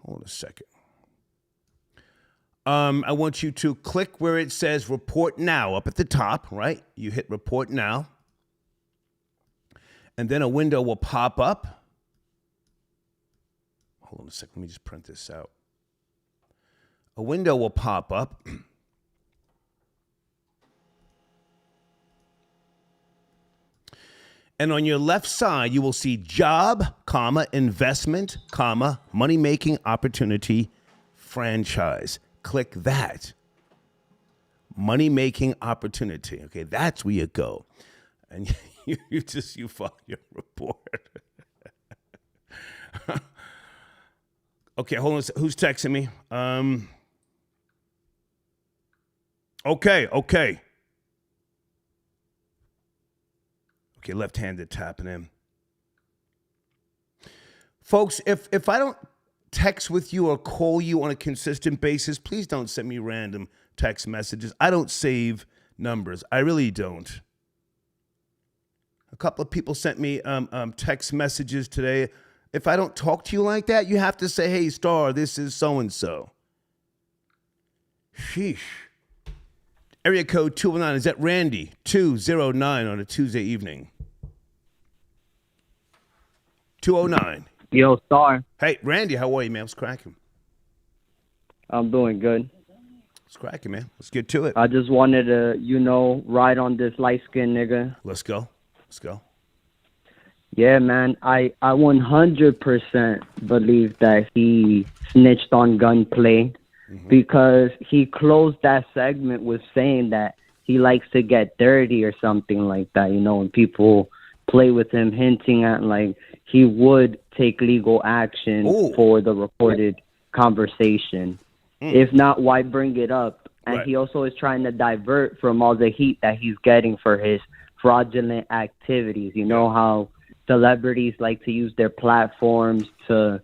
Hold a second. I want you to click where it says report now up at the top, right? You hit report now. And then a window will pop up. Hold on a second. Let me just print this out. A window will pop up. And on your left side, you will see job, comma, investment, comma, money-making opportunity, franchise. Click that. Money-making opportunity. Okay, that's where you go. And you file your report. Okay, hold on. Who's texting me? Okay. Okay, left-handed tapping in. Folks, if I don't text with you or call you on a consistent basis, please don't send me random text messages. I don't save numbers. I really don't. A couple of people sent me text messages today. If I don't talk to you like that, you have to say, hey, Star, this is so-and-so. Sheesh. Area code 209. Is that Randy? 209 on a Tuesday evening. 209. Yo, Star. Hey, Randy, how are you, man? What's cracking? I'm doing good. What's cracking, man? Let's get to it. I just wanted to, ride on this light-skinned nigga. Let's go. Yeah, man. I 100% believe that he snitched on Gunplay because he closed that segment with saying that he likes to get dirty or something like that, when people play with him, hinting at, he would take legal action for the recorded conversation. If not, why bring it up? And he also is trying to divert from all the heat that he's getting for his fraudulent activities. You know how celebrities like to use their platforms to,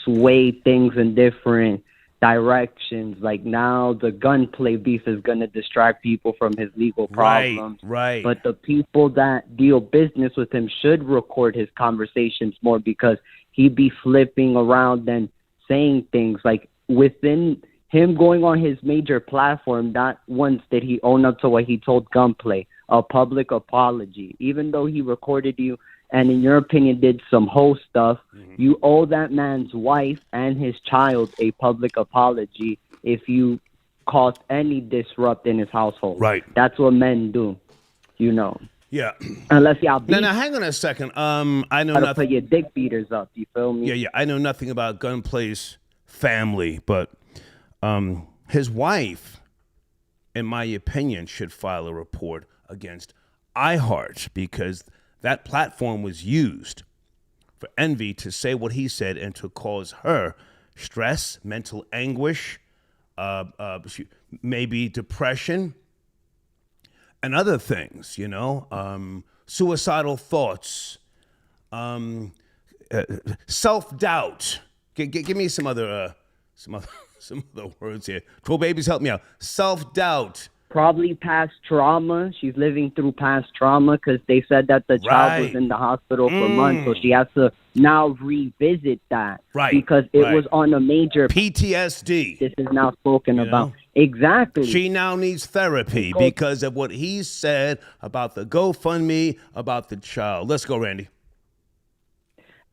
sway things in different directions. Like now the Gunplay beef is going to distract people from his legal problems. Right. But the people that deal business with him should record his conversations more because he'd be flipping around and saying things like within him going on his major platform, not once did he own up to what he told Gunplay, a public apology. Even though he recorded you and in your opinion did some whole stuff, you owe that man's wife and his child a public apology if you caused any disrupt in his household. Right. That's what men do, Yeah. Unless y'all beat. Now, hang on a second. I know gotta nothing. put your dick beaters up, you feel me? Yeah. I know nothing about Gunplay's family, but his wife, in my opinion, should file a report against iHeart because that platform was used for Envy to say what he said and to cause her stress, mental anguish, maybe depression, and other things, suicidal thoughts, self-doubt. Give me some other words here. Troll babies, help me out. Self-doubt, probably past trauma. She's living through past trauma because they said that the child was in the hospital for months, so she has to now revisit that because it was on a major PTSD. This is now spoken about. Exactly. She now needs therapy because of what he said about the GoFundMe, about the child. Let's go, Randy.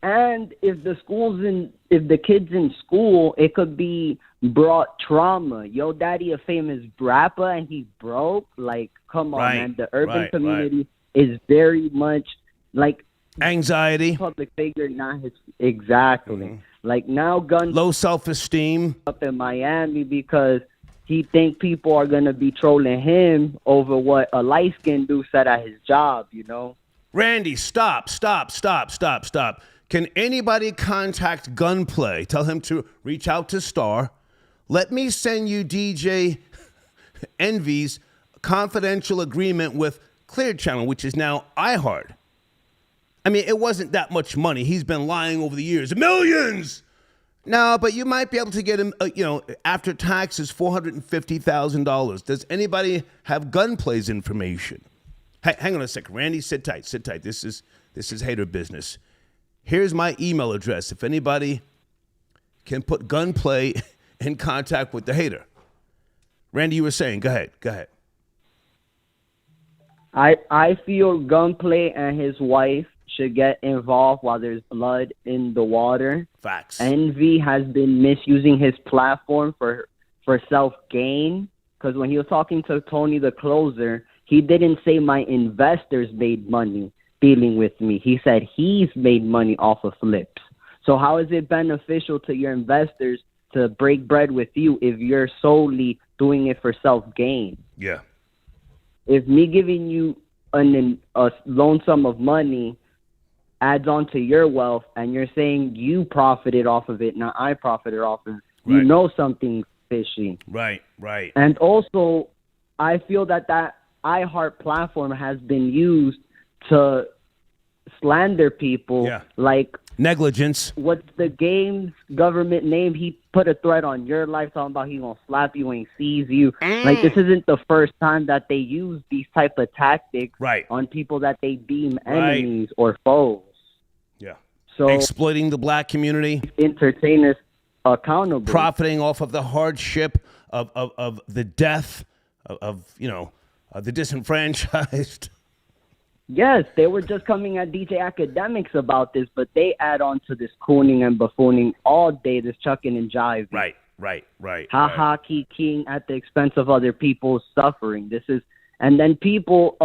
And if the kids in school, it could be brought trauma. Yo, daddy a famous rapper and he broke. Like, come on, man. The urban community is very much like anxiety. Public figure, not his Like now, low self-esteem up in Miami because he think people are gonna be trolling him over what a light-skinned dude said at his job. Randy, stop. Can anybody contact Gunplay? Tell him to reach out to Star. Let me send you DJ Envy's confidential agreement with Clear Channel, which is now iHeart. I mean, it wasn't that much money. He's been lying over the years. Millions! No, but you might be able to get him, after taxes, $450,000. Does anybody have Gunplay's information? Hey, hang on a second. Randy, sit tight. This is hater business. Here's my email address. If anybody can put Gunplay in contact with the hater. Randy, you were saying, go ahead. I feel Gunplay and his wife should get involved while there's blood in the water. Facts. Envy has been misusing his platform for self-gain because when he was talking to Tony the closer, he didn't say my investors made money dealing with me. He said he's made money off of flips. So how is it beneficial to your investors to break bread with you if you're solely doing it for self-gain? Yeah. If me giving you a loan sum of money adds on to your wealth and you're saying you profited off of it, not I profited off of it, you know something's fishy. Right. And also, I feel that iHeart platform has been used to slander people. Yeah. Like negligence. What's the game's government name? He put a threat on your life talking about he gonna slap you and seize you. Like, this isn't the first time that they use these type of tactics on people that they deem enemies or foes. Yeah. So exploiting the black community. Entertainers accountable. Profiting off of the hardship of the death of the disenfranchised. Yes, they were just coming at DJ Academics about this, but they add on to this cooning and buffooning all day, this chucking and jiving. Right. Ha, keying at the expense of other people's suffering. And then people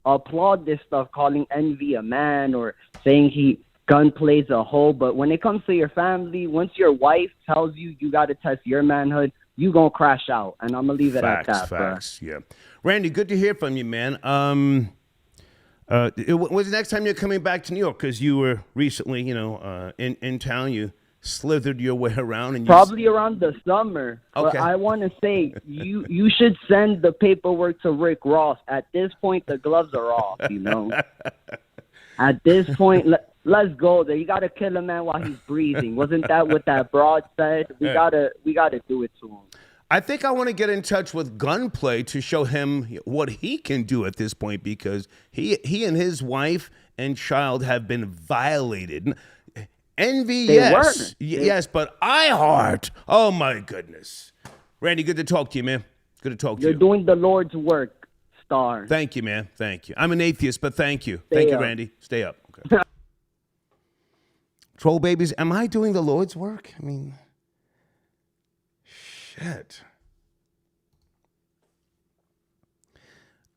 applaud this stuff, calling Envy a man or saying Gunplay's a hoe. But when it comes to your family, once your wife tells you got to test your manhood, you gonna crash out. And I'm gonna leave it at that. Facts. Yeah. Randy, good to hear from you, man. When's the next time you're coming back to New York? Because you were recently, in town. You slithered your way around, and probably around the summer. Okay. But I want to say you should send the paperwork to Rick Ross. At this point, the gloves are off. At this point, let's go there. You got to kill a man while he's breathing. Wasn't that what that broad said? We gotta do it to him. I think I want to get in touch with Gunplay to show him what he can do at this point, because he and his wife and child have been violated. Envy, yes, but iHeart, oh my goodness. Randy, good to talk to you, man. Good to talk to you. You're doing the Lord's work, Star. Thank you, man. Thank you. I'm an atheist, but thank you. Thank you, Randy. Stay up. Okay. Troll babies, am I doing the Lord's work? I mean, shit.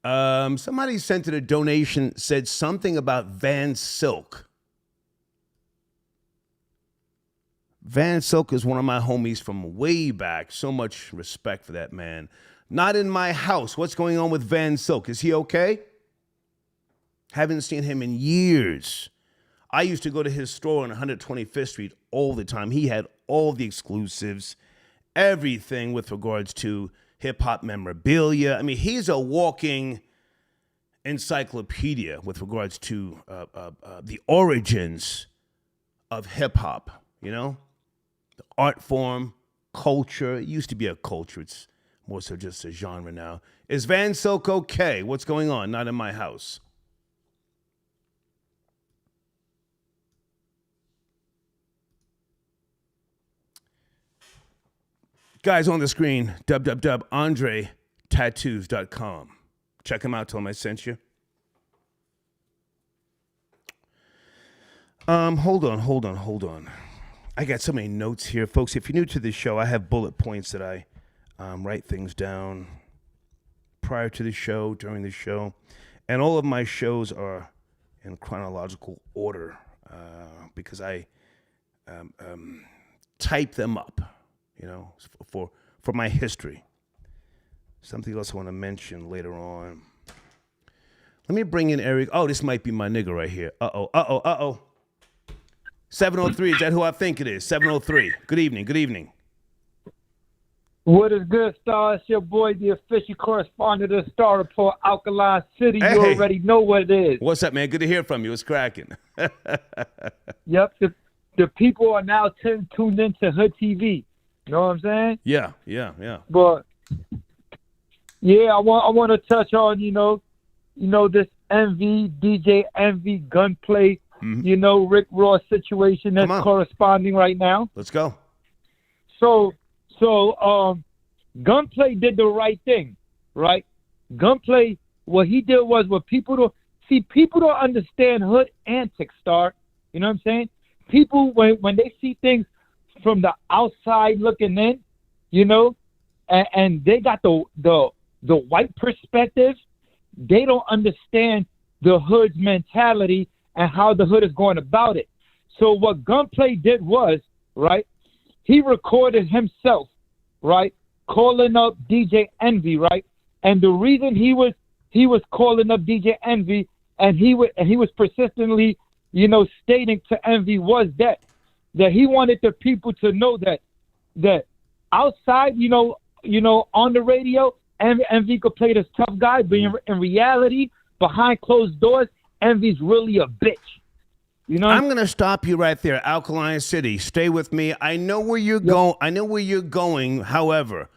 Somebody sent in a donation, said something about Van Silk. Van Silk is one of my homies from way back. So much respect for that man. Not in my house. What's going on with Van Silk? Is he okay? Haven't seen him in years. I used to go to his store on 125th Street all the time. He had all the exclusives, everything with regards to hip-hop memorabilia. I mean, he's a walking encyclopedia with regards to the origins of hip-hop, The art form, culture. It used to be a culture. It's more so just a genre now. Is Van Silk okay? What's going on? Not in my house. Guys on the screen, www.andretattoos.com. Check him out. Tell him I sent you. Hold on. I got so many notes here. Folks, if you're new to this show, I have bullet points that I write things down prior to the show, during the show. And all of my shows are in chronological order because I type them up, for my history. Something else I want to mention later on. Let me bring in Eric. Oh, this might be my nigga right here. Uh-oh. 703, is that who I think it is? 703. Good evening. What is good, Star? It's your boy, the official correspondent of the Star Report, Alkaline City. Hey. You already know what it is. What's up, man? Good to hear from you. It's cracking. Yep, the people are now tuned into Hood TV. You know what I'm saying? Yeah. But yeah, I want to touch on this DJ Envy gunplay. Mm-hmm. Rick Ross situation that's corresponding right now. Let's go. So Gunplay did the right thing, right? Gunplay, what he did was people don't understand hood antics, Star. You know what I'm saying? People, when they see things from the outside looking in, and they got the white perspective, they don't understand the hood's mentality and how the hood is going about it. So what Gunplay did was, right, he recorded himself, right, calling up DJ Envy, right? And the reason he was calling up DJ Envy and he was persistently, stating to Envy was that he wanted the people to know that outside, on the radio, Envy could play this tough guy, but in reality, behind closed doors, Envy's really a bitch. I'm going to stop you right there. Alkaline City, stay with me. I know where you're going. I know where you're going. However,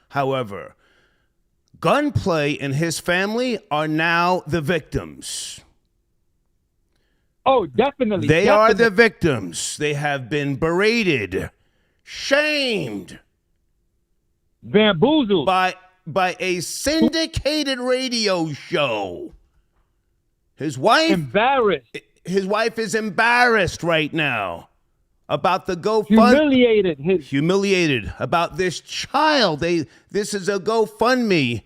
Gunplay and his family are now the victims. Oh, definitely. They are the victims. They have been berated, shamed, bamboozled by a syndicated radio show. His wife embarrassed. His wife is embarrassed right now about the GoFundMe. Humiliated about this child. This is a GoFundMe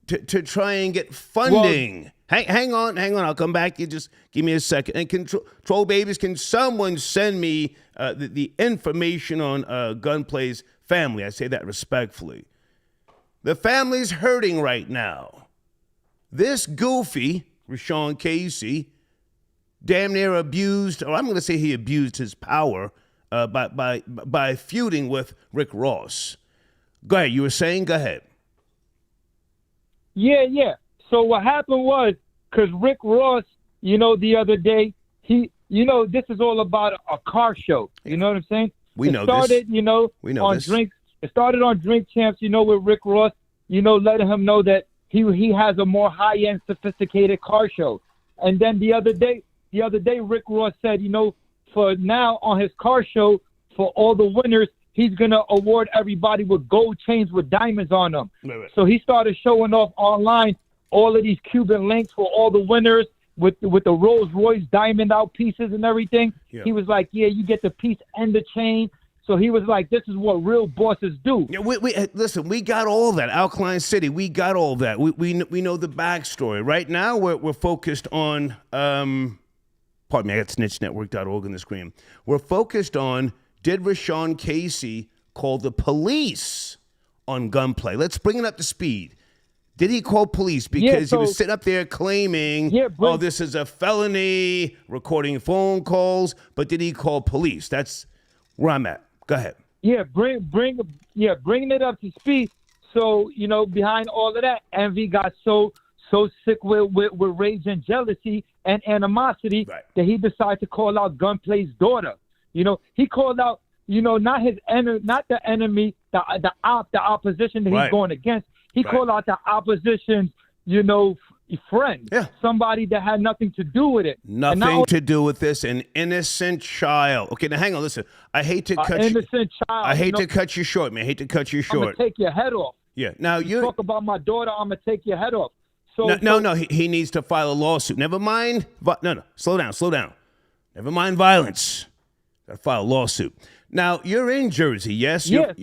to try and get funding. Well, hang on. I'll come back. You just give me a second. And Control Babies, can someone send me the information on Gunplay's family? I say that respectfully. The family's hurting right now. This goofy, RaaShaun Casey, damn near abused, or I'm going to say he abused his power by feuding with Rick Ross. Go ahead. You were saying? Go ahead. Yeah. So what happened was, because Rick Ross, the other day, this is all about a car show. You know what I'm saying? We know this. We know this. It started on Drink Champs, with Rick Ross, letting him know that he has a more high-end, sophisticated car show. And then the other day, Rick Ross said, for now on his car show, for all the winners, he's going to award everybody with gold chains with diamonds on them. Right. So he started showing off online all of these Cuban links for all the winners with the Rolls Royce diamond out pieces and everything. Yeah. He was like, yeah, you get the piece and the chain. So he was like, this is what real bosses do. Yeah, listen, we got all that. Alkaline City, we got all that. We know the backstory. Right now, we're focused on, pardon me, I got snitchnetwork.org on the screen. We're focused on, did RaaShaun Casey call the police on Gunplay? Let's bring it up to speed. Did he call police? Because he was sitting up there claiming, this is a felony, recording phone calls, but did he call police? That's where I'm at. Go ahead. Yeah, bringing it up to speed. So, behind all of that, Envy got so sick with rage and jealousy and animosity that he decided to call out Gunplay's daughter. He called out, not the enemy, the opposition that he's going against. He called out the opposition, friend. Yeah. Somebody that had nothing to do with it. Nothing to do with this. An innocent child. Okay, now hang on. Listen, I hate to cut innocent child. I hate to cut you short, man. I hate to cut you I'm short. gonna take your head off. Yeah. Now you talk about my daughter. I'm gonna take your head off. So no. He needs to file a lawsuit. Never mind. No. Slow down. Never mind violence. Got to file a lawsuit. Now you're in Jersey, yes? You're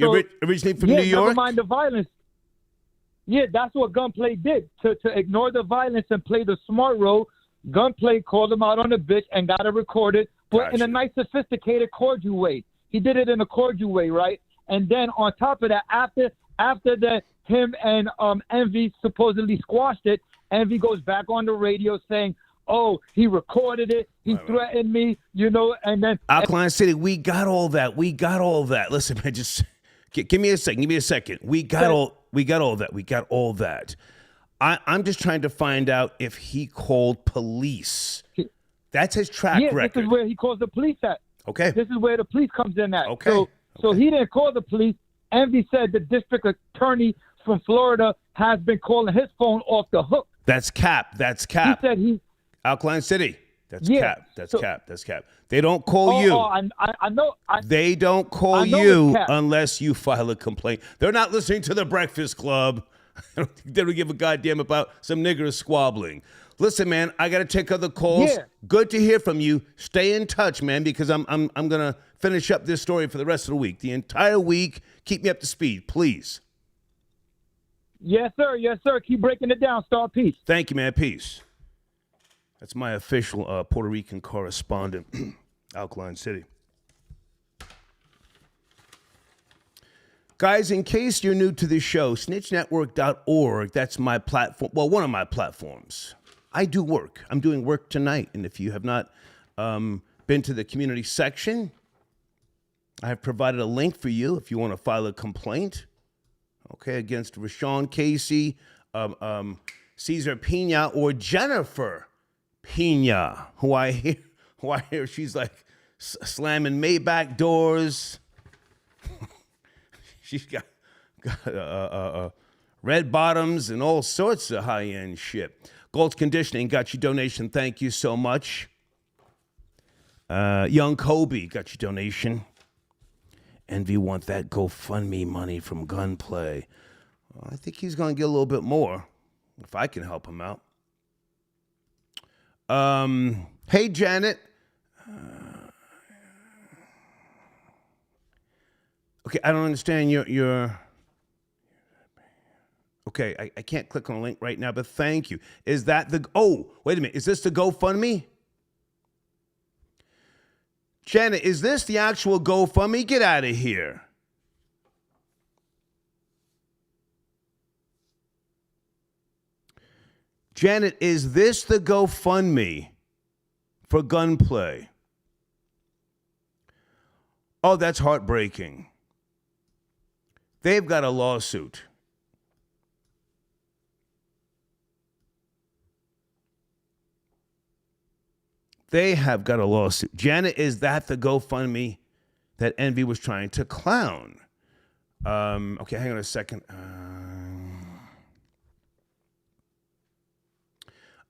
originally from New York. Never mind the violence. Yeah, that's what Gunplay did. To ignore the violence and play the smart role, Gunplay called him out on the bitch and got it recorded, but in a nice, sophisticated, cordial way. He did it in a cordial way, right? And then on top of that, after that, him and Envy supposedly squashed it. Envy goes back on the radio saying, "Oh, he recorded it. He threatened me, and then Alkaline City, we got all that. Listen, man, just give me a second. We got all that. I'm just trying to find out if he called police. That's his track record. This is where he calls the police at. Okay. This is where the police comes in at. Okay. So he didn't call the police. Envy said the district attorney from Florida has been calling his phone off the hook. That's cap. He said Alkaline City. That's cap. They don't call you. I know. They don't call you unless you file a complaint. They're not listening to the Breakfast Club. They don't give a goddamn about some niggers squabbling. Listen, man, I got to take other calls. Yeah. Good to hear from you. Stay in touch, man, because I'm gonna finish up this story for the rest of the week. The entire week. Keep me up to speed, please. Yes, sir. Keep breaking it down, Star. Peace. Thank you, man. Peace. That's my official Puerto Rican correspondent, Alkaline City. Guys, in case you're new to the show, snitchnetwork.org, that's my platform. Well, one of my platforms. I do work. I'm doing work tonight. And if you have not been to the community section, I have provided a link for you if you want to file a complaint, against RaaShaun Casey, Cesar Pina, or Jennifer Pina, who I hear she's like slamming Maybach doors. She's got red bottoms and all sorts of high-end shit. Gold's Conditioning got your donation. Thank you so much. Young Kobe got your donation. Envy want that GoFundMe money from Gunplay. Well, I think he's going to get a little bit more if I can help him out. Hey, Janet. Okay, I don't understand your okay, I can't click on a link right now, but thank you. Is that wait a minute. Is this the GoFundMe? Janet, is this the actual GoFundMe? Get out of here. Janet, is this the GoFundMe for Gunplay? Oh, that's heartbreaking. They've got a lawsuit. They have got a lawsuit. Janet, is that the GoFundMe that Envy was trying to clown? Okay, hang on a second.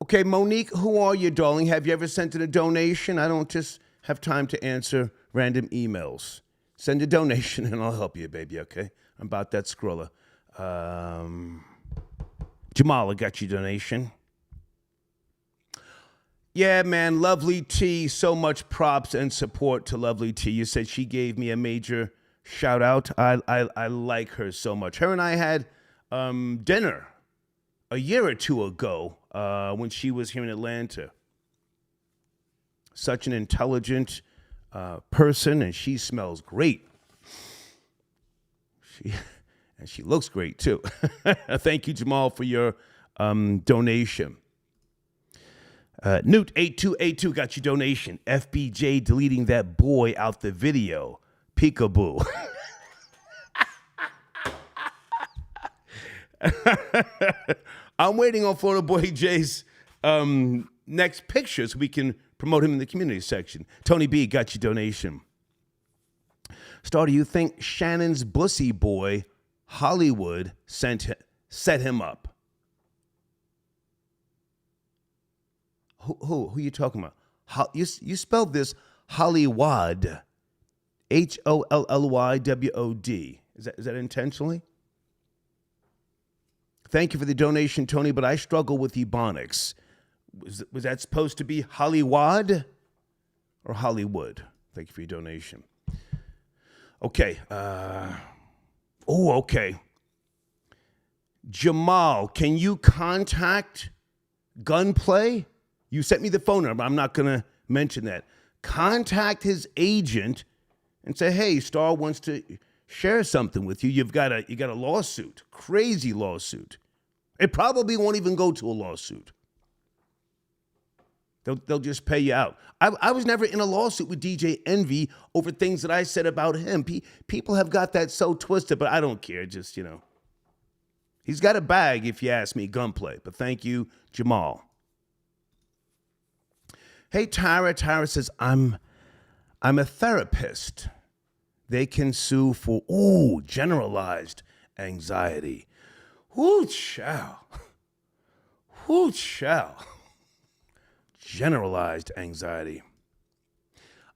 Okay, Monique, who are you, darling? Have you ever sent in a donation? I don't just have time to answer random emails. Send a donation and I'll help you, baby, okay? I'm about that scroller. Jamal, I got your donation. Yeah, man, Lovely T, so much props and support to Lovely T. You said she gave me a major shout out. I like her so much. Her and I had dinner a year or two ago when she was here in Atlanta. Such an intelligent person, and she smells great. She looks great, too. Thank you, Jamal, for your donation. Newt8282 got your donation. FBJ deleting that boy out the video. Peekaboo. I'm waiting on Florida Boy J's next picture so we can promote him in the community section. Tony B got your donation. Star, do you think Shannon's bussy boy, Hollywood, sent set him up? Who are you talking about? You spelled this Hollywood, HOLLYWOD. Is that intentionally? Thank you for the donation, Tony, but I struggle with ebonics. Was that supposed to be Hollywood or Hollywood? Thank you for your donation. Okay. Okay. Jamal, can you contact Gunplay? You sent me the phone number. I'm not going to mention that. Contact his agent and say, hey, Star wants to share something with you. You got a lawsuit, crazy lawsuit. It probably won't even go to a lawsuit. They'll just pay you out. I was never in a lawsuit with DJ Envy over things that I said about him. People have got that so twisted, but I don't care. Just, he's got a bag, if you ask me, Gunplay. But thank you, Jamal. Hey, Tara. Tara says, I'm a therapist. They can sue for, generalized anxiety. Whoo, chow. Whoo, chow. Generalized anxiety.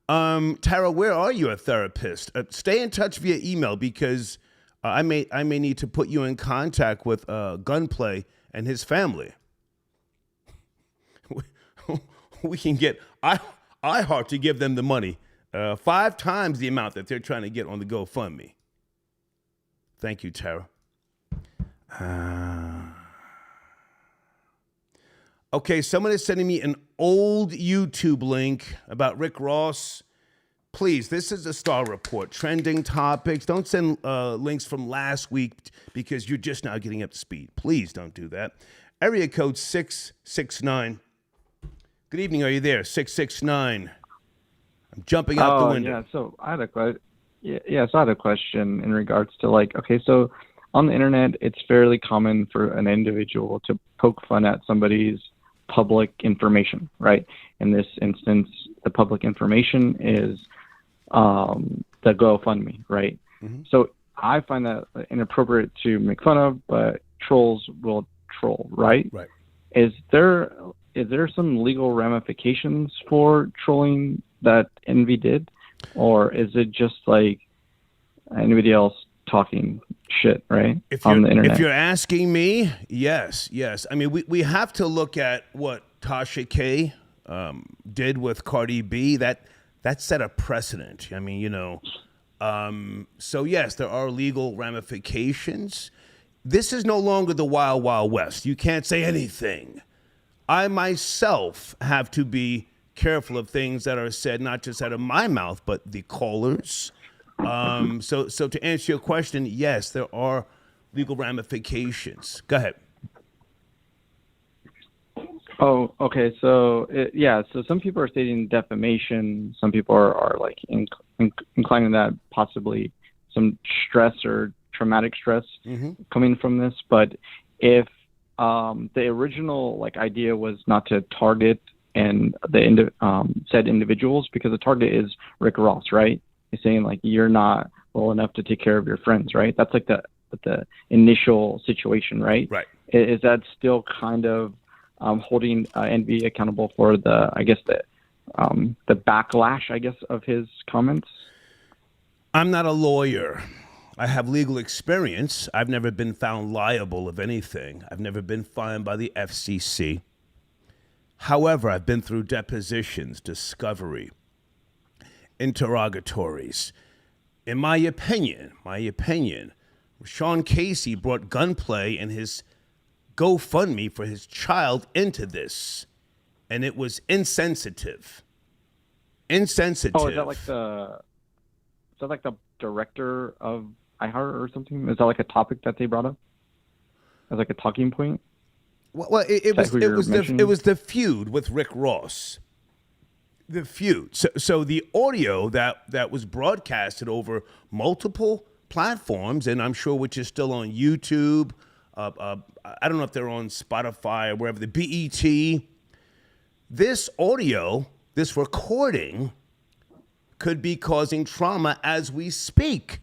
Tara, where are you a therapist? Stay in touch via email because I may need to put you in contact with Gunplay and his family. We can get iHeart to give them the money 5 times the amount that they're trying to get on the GoFundMe. Thank you, Tara. Okay, someone is sending me an old YouTube link about Rick Ross. Please, this is a Star Report. Trending topics. Don't send links from last week because you're just now getting up to speed. Please don't do that. Area code 669. Good evening. Are you there? 669. I'm jumping out the window. Yeah. So I had a question. So I had a question in regards to so on the internet, it's fairly common for an individual to poke fun at somebody's public information, right? In this instance, the public information is the GoFundMe, right? Mm-hmm. So I find that inappropriate to make fun of, but trolls will troll, right? Right. Is there some legal ramifications for trolling that Envy did, or is it just like anybody else talking shit, right? On the internet. If you're asking me, yes. I mean, we have to look at what Tasha K did with Cardi B. That set a precedent. I mean, so yes, there are legal ramifications. This is no longer the Wild Wild West. You can't say anything. I myself have to be careful of things that are said, not just out of my mouth, but the callers. So to answer your question, yes, there are legal ramifications. Go ahead. Oh, okay. So so some people are stating defamation. Some people are like inclining that possibly some stress or traumatic stress coming from this. But if the original idea was not to target and said individuals, because the target is Rick Ross, right? He's saying you're not well enough to take care of your friends, right? That's the initial situation, right? Right. Is that still kind of holding Envy accountable for the backlash, of his comments? I'm not a lawyer. I have legal experience. I've never been found liable of anything. I've never been fined by the FCC. However, I've been through depositions, discovery, interrogatories. In my opinion, RaaShaun Casey brought Gunplay and his GoFundMe for his child into this, and it was insensitive. Oh, is that the director of iHeart or something? Is that a topic that they brought up as a talking point? Well, it was the feud with Rick Ross. The feud. So the audio that was broadcasted over multiple platforms, and I'm sure which is still on YouTube. I don't know if they're on Spotify or wherever, the BET. This audio, this recording, could be causing trauma as we speak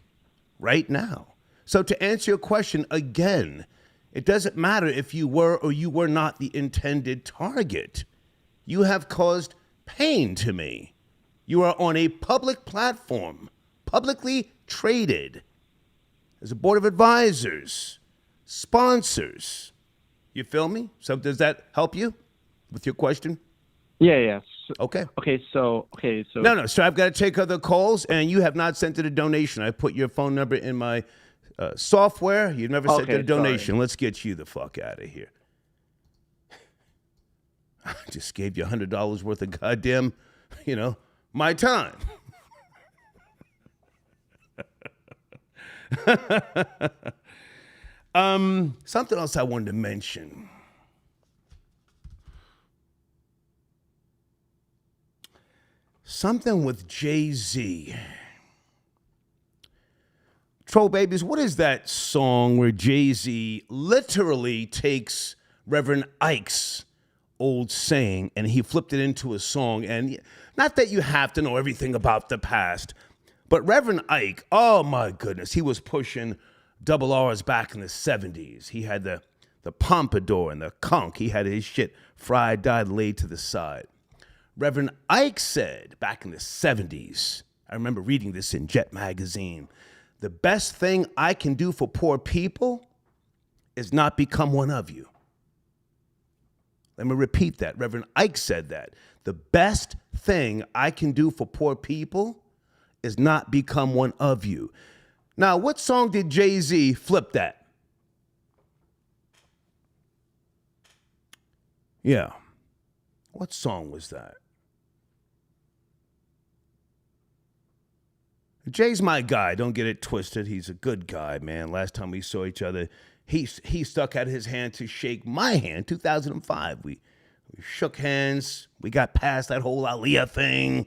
right now. So to answer your question again, It doesn't matter if you were or you were not the intended target. You have caused pain to me. You are on a public platform, publicly traded, as a board of advisors, sponsors. You feel me? So does that help you with your question? Yeah. Okay. So. No. So I've got to take other calls, and you have not sent it a donation. I put your phone number in my software. You've never sent it a donation. Sorry. Let's get you the fuck out of here. I just gave you $100 worth of goddamn, my time. Something else I wanted to mention. Something with Jay-Z. Troll Babies, what is that song where Jay-Z literally takes Reverend Ike's old saying and he flipped it into a song? And not that you have to know everything about the past, but Reverend Ike, oh my goodness, he was pushing double R's back in the 70s. He had the pompadour and the conch. He had his shit fried, dyed, laid to the side. Reverend Ike said back in the 70s, I remember reading this in Jet magazine, the best thing I can do for poor people is not become one of you. Let me repeat that. Reverend Ike said that. The best thing I can do for poor people is not become one of you. Now, what song did Jay-Z flip that? Yeah. What song was that? Jay's my guy. Don't get it twisted. He's a good guy, man. Last time we saw each other, he stuck out his hand to shake my hand. 2005. We shook hands. We got past that whole Aaliyah thing.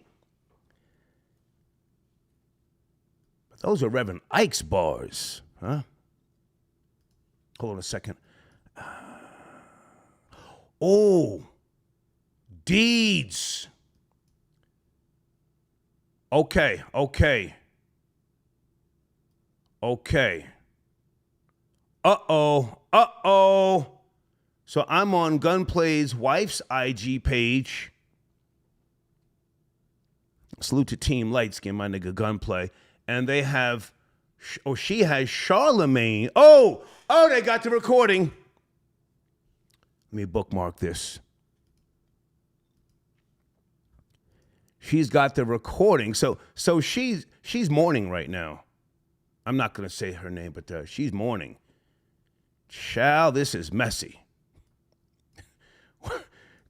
But those are Reverend Ike's bars, huh? Hold on a second. Oh, deeds. Okay. Uh-oh. So I'm on Gunplay's wife's IG page. Salute to Team Lightskin, my nigga Gunplay. And they have, she has Charlamagne. Oh, they got the recording. Let me bookmark this. She's got the recording. So she's mourning right now. I'm not going to say her name, but she's mourning. Child, this is messy.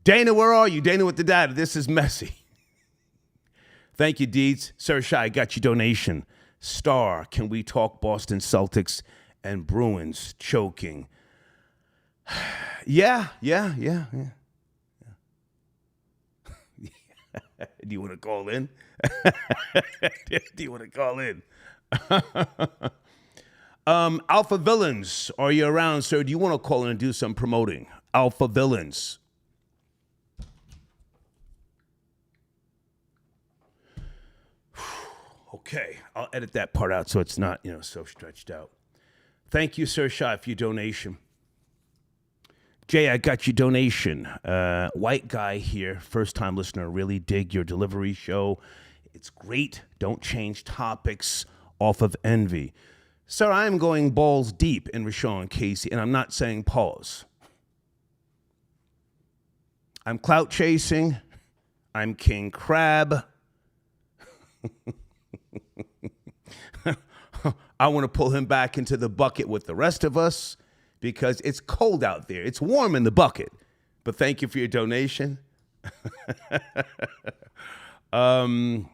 Dana, where are you? Dana with the data. This is messy. Thank you, Deeds. Sir Shy, got your donation. Star, can we talk Boston Celtics and Bruins choking? Yeah. Do you want to call in? Alpha Villains, are you around, sir? Do you want to call in and do some promoting? Alpha Villains. Okay, I'll edit that part out so it's not, so stretched out. Thank you, Sir Shy, for your donation. Jay, I got your donation. White guy here, first-time listener, really dig your delivery show. It's great. Don't change topics off of envy. Sir, I am going balls deep in RaaShaun Casey, and I'm not saying pause. I'm clout chasing. I'm King Crab. I want to pull him back into the bucket with the rest of us because it's cold out there. It's warm in the bucket. But thank you for your donation. Robbie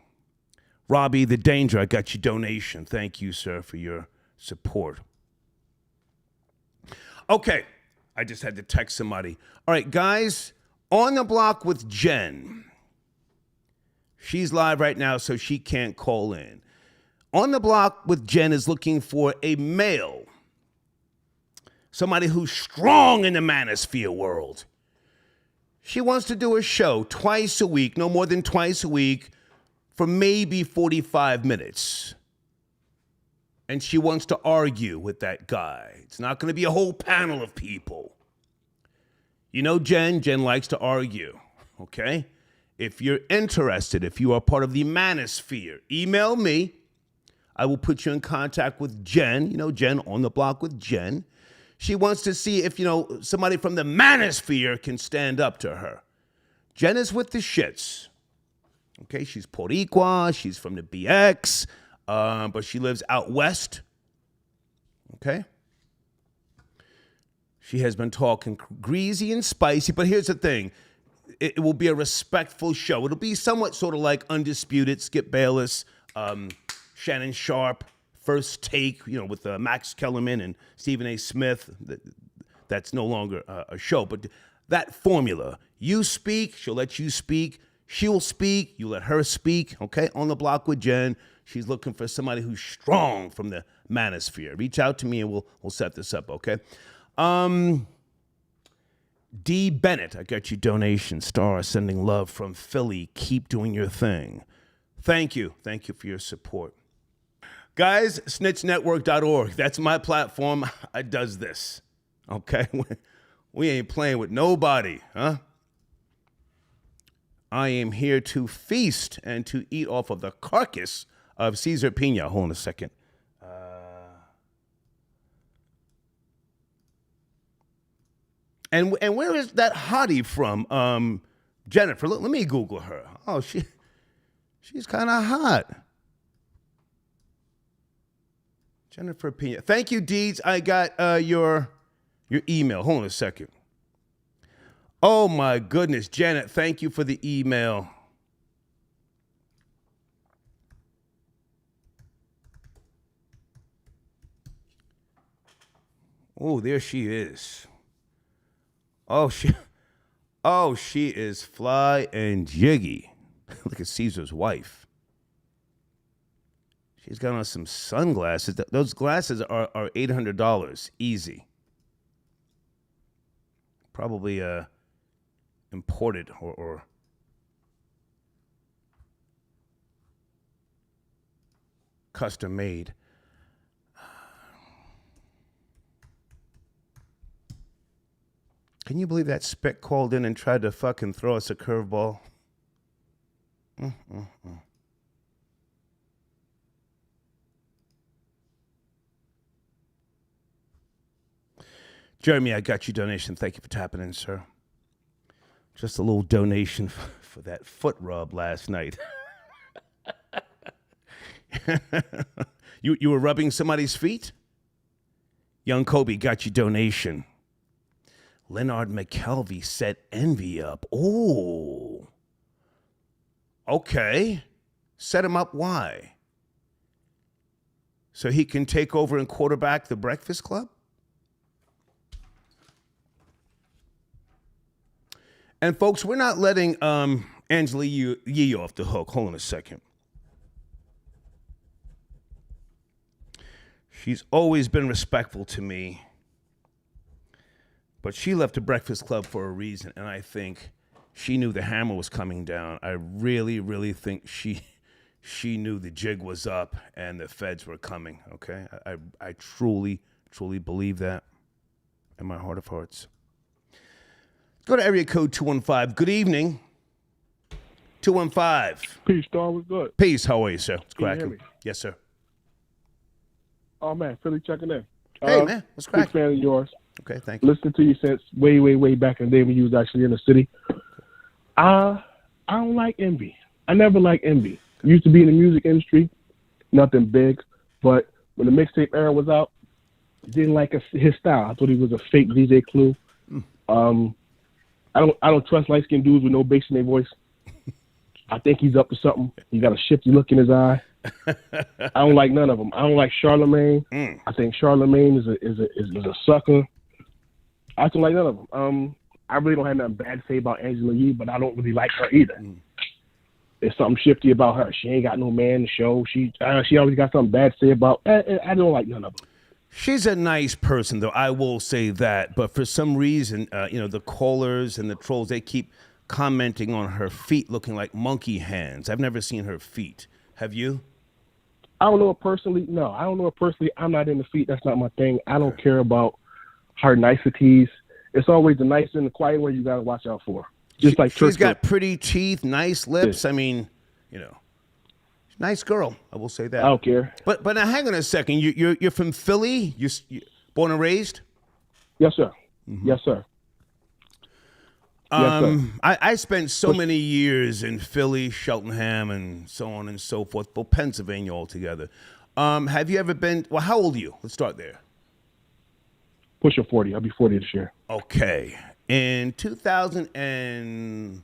the Danger, I got your donation. Thank you, sir, for your support. Okay, I just had to text somebody. All right, guys, on the block with Jen. She's live right now, so she can't call in. On the block with Jen is looking for a male, somebody who's strong in the manosphere world. She wants to do a show twice a week, no more than twice a week, for maybe 45 minutes. and she wants to argue with that guy. It's not going to be a whole panel of people. You know Jen? Jen likes to argue, okay? If you're interested, if you are part of the manosphere, email me. I will put you in contact with Jen. You know Jen, On the Block with Jen. She wants to see if, somebody from the manosphere can stand up to her. Jen is with the shits. Okay, she's Boricua, she's from the BX, but she lives out west. Okay? She has been talking greasy and spicy, but here's the thing. It will be a respectful show. It'll be somewhat sort of like Undisputed, Skip Bayless, Shannon Sharp, First Take, with Max Kellerman and Stephen A. Smith. That's no longer a show, but that formula, you speak, she'll let you speak, she'll speak, you let her speak, okay? On the Block with Jen. She's looking for somebody who's strong from the manosphere. Reach out to me and we'll set this up, okay? D. Bennett, I got you donation. Star sending love from Philly. Keep doing your thing. Thank you. Thank you for your support. Guys, snitchnetwork.org. That's my platform. I does this, okay? We ain't playing with nobody, huh? I am here to feast and to eat off of the carcass of Cesar Pina. Hold on a second. And where is that hottie from? Jennifer, let me Google her. Oh, she's kind of hot. Jennifer Pina. Thank you, Deeds. I got your email. Hold on a second. Oh, my goodness. Janet, thank you for the email. Oh, there she is. Oh, she is fly and jiggy. Look at Caesar's wife. She's got on some sunglasses. Those glasses are $800 easy. Probably imported or custom made. Can you believe that Spec called in and tried to fucking throw us a curveball? Jeremy, I got you donation. Thank you for tapping in, sir. Just a little donation for that foot rub last night. You were rubbing somebody's feet? Young Kobe got you donation. Leonard McKelvey set Envy up. Oh. Okay. Set him up, why? So he can take over and quarterback the Breakfast Club? And folks, we're not letting Angela Yee off the hook. Hold on a second. She's always been respectful to me. But she left the Breakfast Club for a reason, and I think she knew the hammer was coming down. I really, really think she knew the jig was up and the feds were coming, okay? I truly, truly believe that in my heart of hearts. Go to area code 215. Good evening. 215. Peace, Star. What's good? Peace. How are you, sir? It's Can you hear cracking. me? Yes, sir. Oh, man. Philly checking in. Hey, man. What's Big cracking? fan of yours. Okay, thank you. Listening to you since way, way, way back in the day when you was actually in the city. I don't like Envy. I never liked Envy. Used to be in the music industry, nothing big. But when the mixtape era was out, didn't like his style. I thought he was a fake DJ Clue. I don't trust light skinned dudes with no bass in their voice. I think he's up to something. He got a shifty look in his eye. I don't like none of them. I don't like Charlamagne. I think Charlamagne is a sucker. I don't like none of them. I really don't have nothing bad to say about Angela Yee, but I don't really like her either. There's something shifty about her. She ain't got no man to show. She always got something bad to say about. I don't like none of them. She's a nice person, though. I will say that. But for some reason, the callers and the trolls, they keep commenting on her feet looking like monkey hands. I've never seen her feet. Have you? I don't know it personally. No, I don't know it personally. I'm not into feet. That's not my thing. I don't care about her niceties. It's always the nice and the quiet one you got to watch out for. Just like she's got pretty teeth, nice lips. I mean, nice girl. I will say that. I don't care. But now, hang on a second. You're from Philly. You born and raised? Yes, sir. Mm-hmm. Yes, sir. Yes, sir. I spent so many years in Philly, Cheltenham, and so on and so forth, but Pennsylvania altogether. Have you ever been? Well, how old are you? Let's start there. Pushing 40. I'll be 40 this year. Okay. In 2010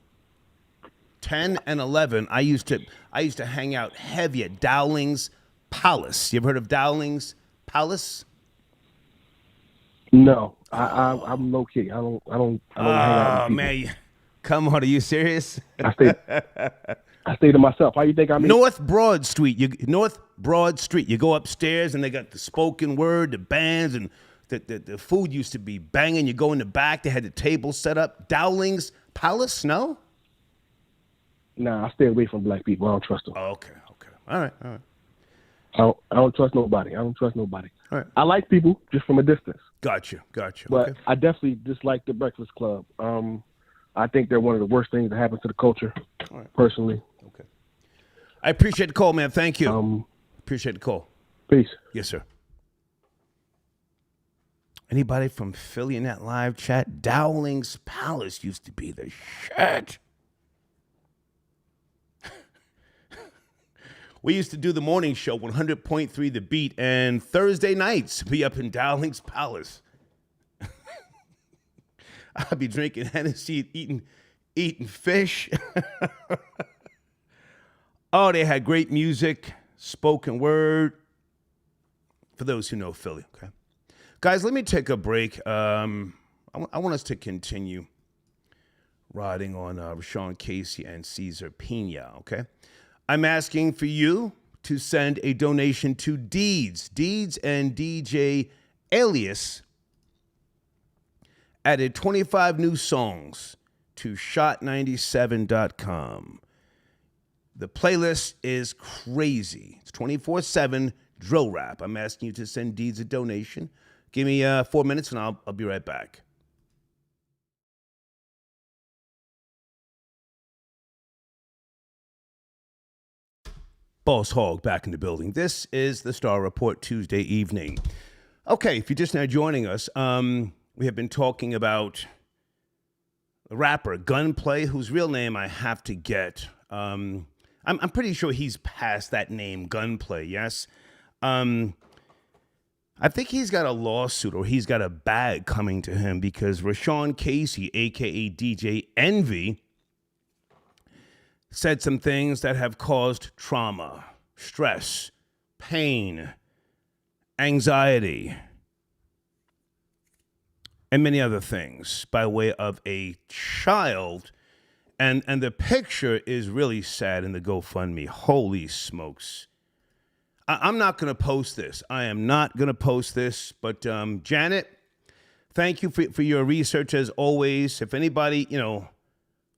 and 11, I used to hang out heavy at Dowling's Palace. You ever heard of Dowling's Palace? No, I'm low key. I don't hang out with people. Man, come on, are you serious? I stay to myself. How you think I'm North Broad Street. You go upstairs and they got the spoken word, the bands, and the food used to be banging. You go in the back, they had the table set up. Dowling's Palace, no? Nah, I stay away from black people. I don't trust them. Oh, okay. All right. I don't trust nobody. All right. I like people just from a distance. Gotcha. But okay. I definitely dislike the Breakfast Club. I think they're one of the worst things that happen to the culture, personally. Okay. I appreciate the call, man. Thank you. Appreciate the call. Peace. Yes, sir. Anybody from Philly in that live chat? Dowling's Palace used to be the shit. We used to do the morning show, 100.3 The Beat, and Thursday nights be up in Dowling's Palace. I'd be drinking Hennessy, eating fish. Oh, they had great music, spoken word. For those who know Philly, okay? Guys, let me take a break. I want us to continue riding on RaaShaun Casey and Cesar Pina, okay? I'm asking for you to send a donation to Deeds and DJ Alias added 25 new songs to shot97.com. The playlist is crazy. It's 24/7 drill rap. I'm asking you to send Deeds a donation. Give me 4 minutes and I'll be right back. Boss Hogg back in the building. This is the Star Report Tuesday evening. Okay, if you're just now joining us, we have been talking about a rapper, Gunplay, whose real name I have to get. I'm pretty sure he's past that name, Gunplay, yes? I think he's got a lawsuit or he's got a bag coming to him because RaaShaun Casey, a.k.a. DJ Envy, said some things that have caused trauma, stress, pain, anxiety, and many other things by way of a child. And the picture is really sad in the GoFundMe. Holy smokes. I'm not going to post this. I am not going to post this. But Janet, thank you for your research as always. If anybody,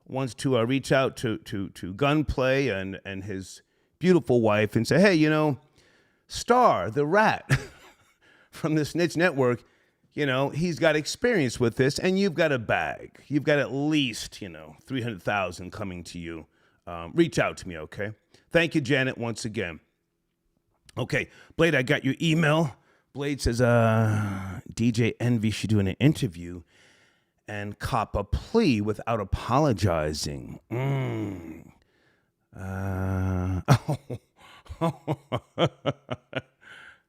wants to reach out to Gunplay and his beautiful wife and say, hey, Star, the rat from the Snitch Network, he's got experience with this and you've got a bag. You've got at least, $300,000 coming to you. Reach out to me, okay? Thank you, Janet, once again. Okay, Blade, I got your email. Blade says, DJ Envy should do an interview and cop a plea without apologizing.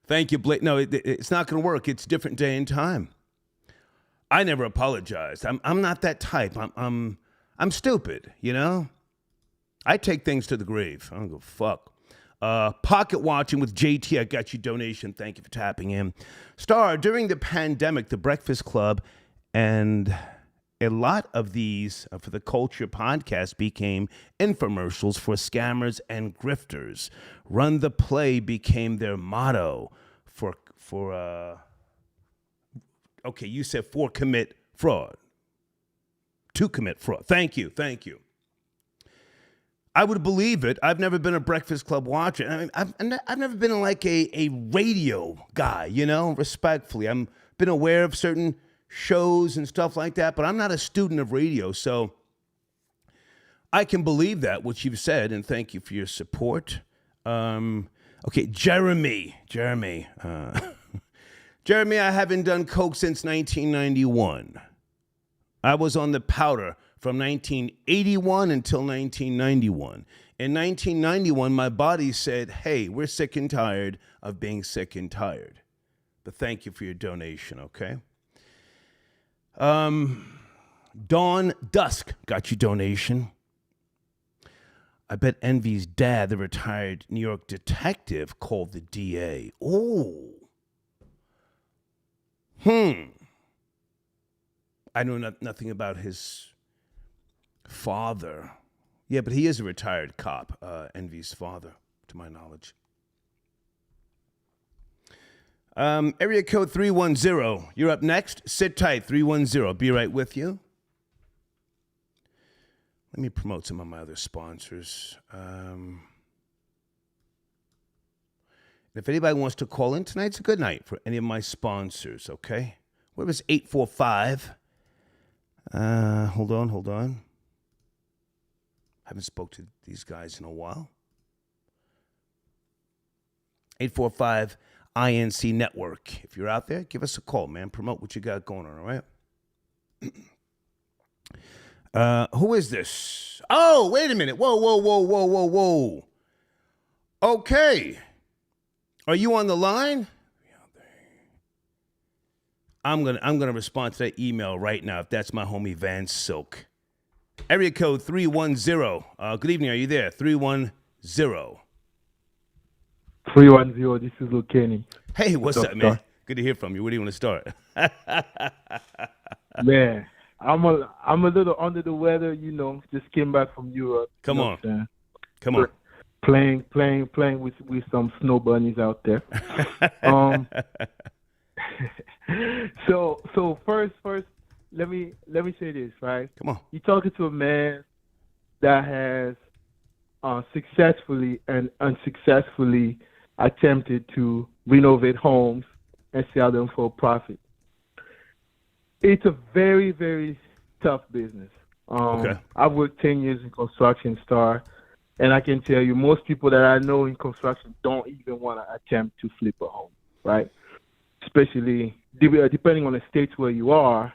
Thank you, Blake. No, it's not going to work. It's a different day and time. I never apologized. I'm not that type. I'm stupid, I take things to the grave. I don't give a fuck. Pocket watching with JT. I got your donation. Thank you for tapping in. Star, during the pandemic, the Breakfast Club and a lot of these for the Culture podcast became infomercials for scammers and grifters. Run the play became their motto you said for commit fraud. To commit fraud. Thank you. I would believe it. I've never been a Breakfast Club watcher. I mean, I've never been like a radio guy, you know, respectfully. I've been aware of certain shows and stuff like that, but I'm not a student of radio, so I can believe that, what you've said, and thank you for your support. Okay, Jeremy, Jeremy, I haven't done coke since 1991. I was on the powder from 1981 until 1991. In 1991, my body said, hey, we're sick and tired of being sick and tired. But thank you for your donation, okay? Dawn Dusk got your donation. I bet Envy's dad, the retired New York detective, called the DA. Oh. I know nothing about his father. Yeah, but he is a retired cop, Envy's father, to my knowledge. Area code 310. You're up next. Sit tight, 310. Be right with you. Let me promote some of my other sponsors. If anybody wants to call in, tonight's a good night for any of my sponsors, okay? Where was 845? Hold on. Haven't spoke to these guys in a while. 845 INC Network. If you're out there, give us a call, man. Promote what you got going on, all right? Who is this? Oh, wait a minute. Whoa. Okay. Are you on the line? I'm gonna respond to that email right now if that's my homie Van Silk. Area code 310. Good evening. Are you there? 310. 310. This is Luke Kenny. Hey, what's up, man? Good to hear from you. Where do you want to start? Man, I'm a little under the weather. You know, just came back from Europe. Come on. Playing with some snow bunnies out there. So first, let me say this, right? Come on. You're talking to a man that has successfully and unsuccessfully attempted to renovate homes and sell them for a profit. It's a very, very tough business. Okay. I've worked 10 years in construction, Star, and I can tell you most people that I know in construction don't even want to attempt to flip a home, right? Especially depending on the states where you are.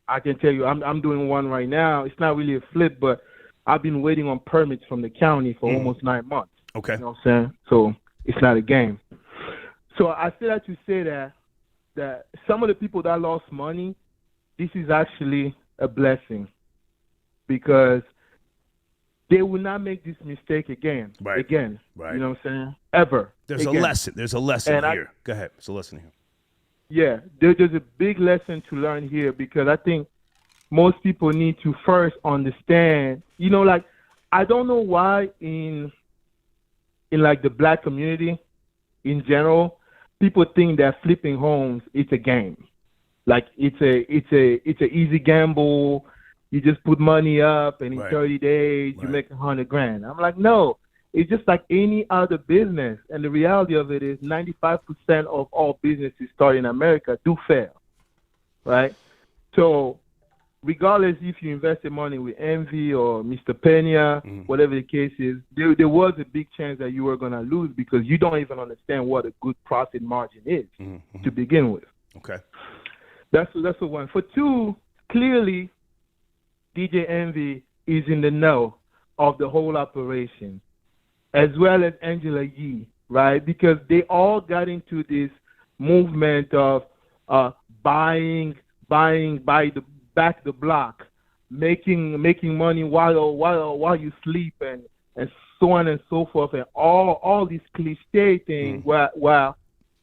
I can tell you I'm doing one right now. It's not really a flip, but I've been waiting on permits from the county for almost 9 months. Okay. You know what I'm saying? So it's not a game. So I say that to say that some of the people that lost money, this is actually a blessing because they will not make this mistake again. Right. Again. Right. You know what I'm saying? Ever. There's again. a lesson. There's a lesson And here. Go ahead. There's a lesson here. Yeah, there's a big lesson to learn here because I think most people need to first understand, you know, like, I don't know why in like the black community in general, people think that flipping homes is a game. Like it's a easy gamble. You just put money up and in 30 days you make $100,000. I'm like, no, it's just like any other business. And the reality of it is 95% of all businesses started in America do fail, right? So regardless if you invested money with Envy or Mr. Pena, whatever the case is, there was a big chance that you were going to lose because you don't even understand what a good profit margin is to begin with. Okay. That's for one. For two, clearly, DJ Envy is in the know of the whole operation, as well as Angela Yee, right? Because they all got into this movement of buying by the block, making money while you sleep and so on and so forth, and all these cliche things. Well,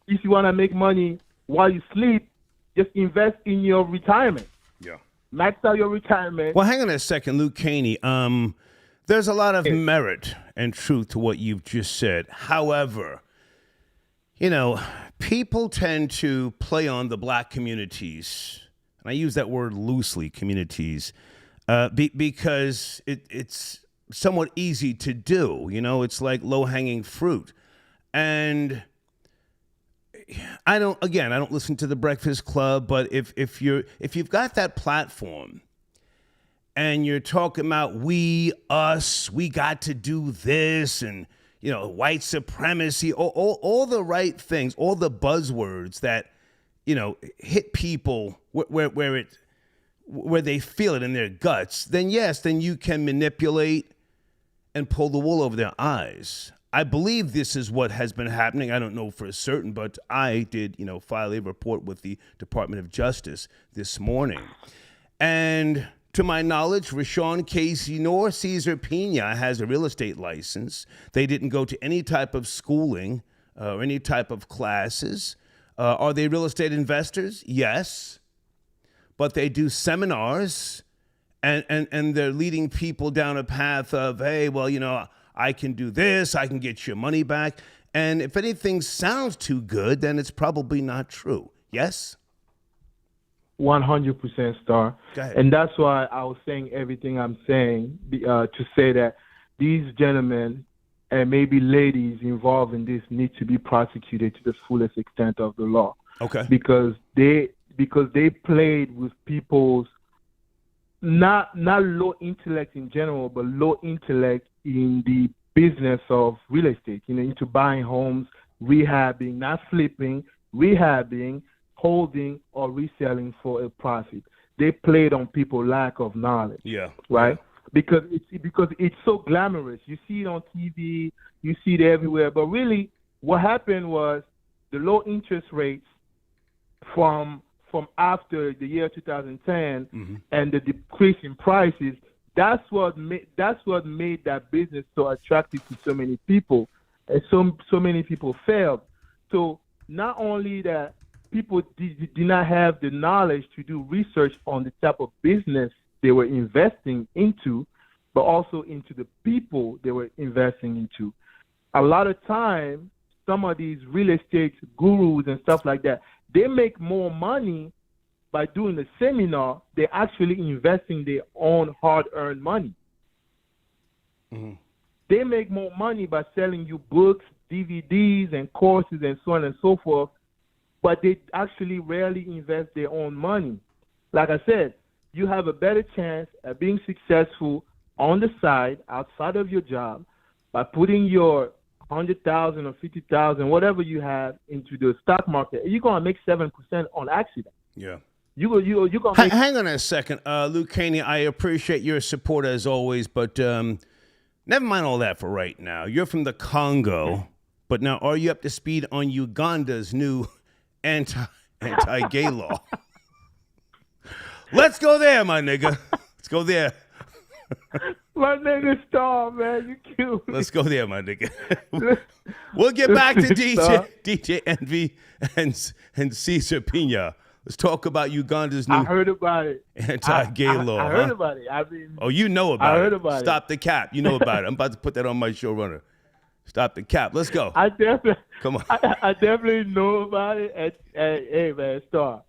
if you want to make money while you sleep, just invest in your retirement. Yeah. Max out your retirement. Well, hang on a second, Luke Caney. There's a lot of merit and truth to what you've just said. However, you know, people tend to play on the black communities, and I use that word loosely, communities, because it's somewhat easy to do. You know, it's like low-hanging fruit. And I don't listen to the Breakfast Club, but if you've got that platform and you're talking about we got to do this, and white supremacy, all the right things, all the buzzwords that hit people where they feel it in their guts, then yes, then you can manipulate and pull the wool over their eyes. I believe this is what has been happening. I don't know for certain, but I did, file a report with the Department of Justice this morning. And to my knowledge, RaaShaun Casey nor Cesar Pina has a real estate license. They didn't go to any type of schooling or any type of classes. Are they real estate investors? Yes. But they do seminars and they're leading people down a path of, hey, well, I can do this, I can get your money back. And if anything sounds too good, then it's probably not true. Yes? 100% Star. Go ahead. And that's why I was saying everything I'm saying to say that these gentlemen and maybe ladies involved in this need to be prosecuted to the fullest extent of the law. Okay. Because they played with people's not low intellect in general, but low intellect in the business of real estate, into buying homes, rehabbing, not flipping, rehabbing, holding or reselling for a profit. They played on people's lack of knowledge. Yeah. Right? Because it's so glamorous. You see it on TV, you see it everywhere. But really what happened was the low interest rates from after the year 2010 and the decrease in prices, that's what made that business so attractive to so many people, and so many people failed. So not only that people did not have the knowledge to do research on the type of business they were investing into, but also into the people they were investing into. A lot of time, some of these real estate gurus and stuff like that, they make more money by doing the seminar. They're actually investing their own hard-earned money. Mm-hmm. They make more money by selling you books, DVDs, and courses, and so on and so forth, but they actually rarely invest their own money. Like I said, you have a better chance at being successful on the side, outside of your job, by putting your 100,000 or 50,000, whatever you have, into the stock market. You're gonna make 7% on accident. Yeah. You gonna make. Hang on a second, Lucania. I appreciate your support as always, but never mind all that for right now. You're from the Congo, but now are you up to speed on Uganda's new anti-gay law? Let's go there, my nigga. Let's go there. My nigga Star, man, you cute. Let's go there, my nigga. We'll get back to DJ Envy and Cesar Pina. Let's talk about Uganda's new I heard about it. anti-gay law. I heard about it. I mean, you know about it. I heard about it. Stop the cap. You know about it. I'm about to put that on my showrunner. Stop the cap. Let's go. I definitely, come on. I definitely know about it. And hey, man, Star.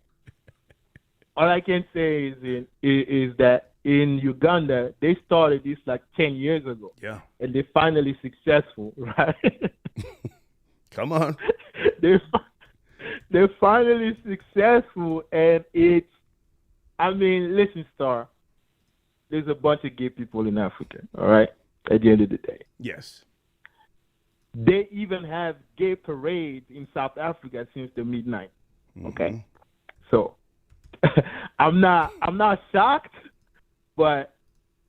All I can say is that in Uganda, they started this like 10 years ago. Yeah. And they're finally successful, right? Come on. They're finally successful, and listen, Star, there's a bunch of gay people in Africa, all right, at the end of the day. Yes. They even have gay parades in South Africa since the mid-90s, okay? Mm-hmm. So I'm not shocked, but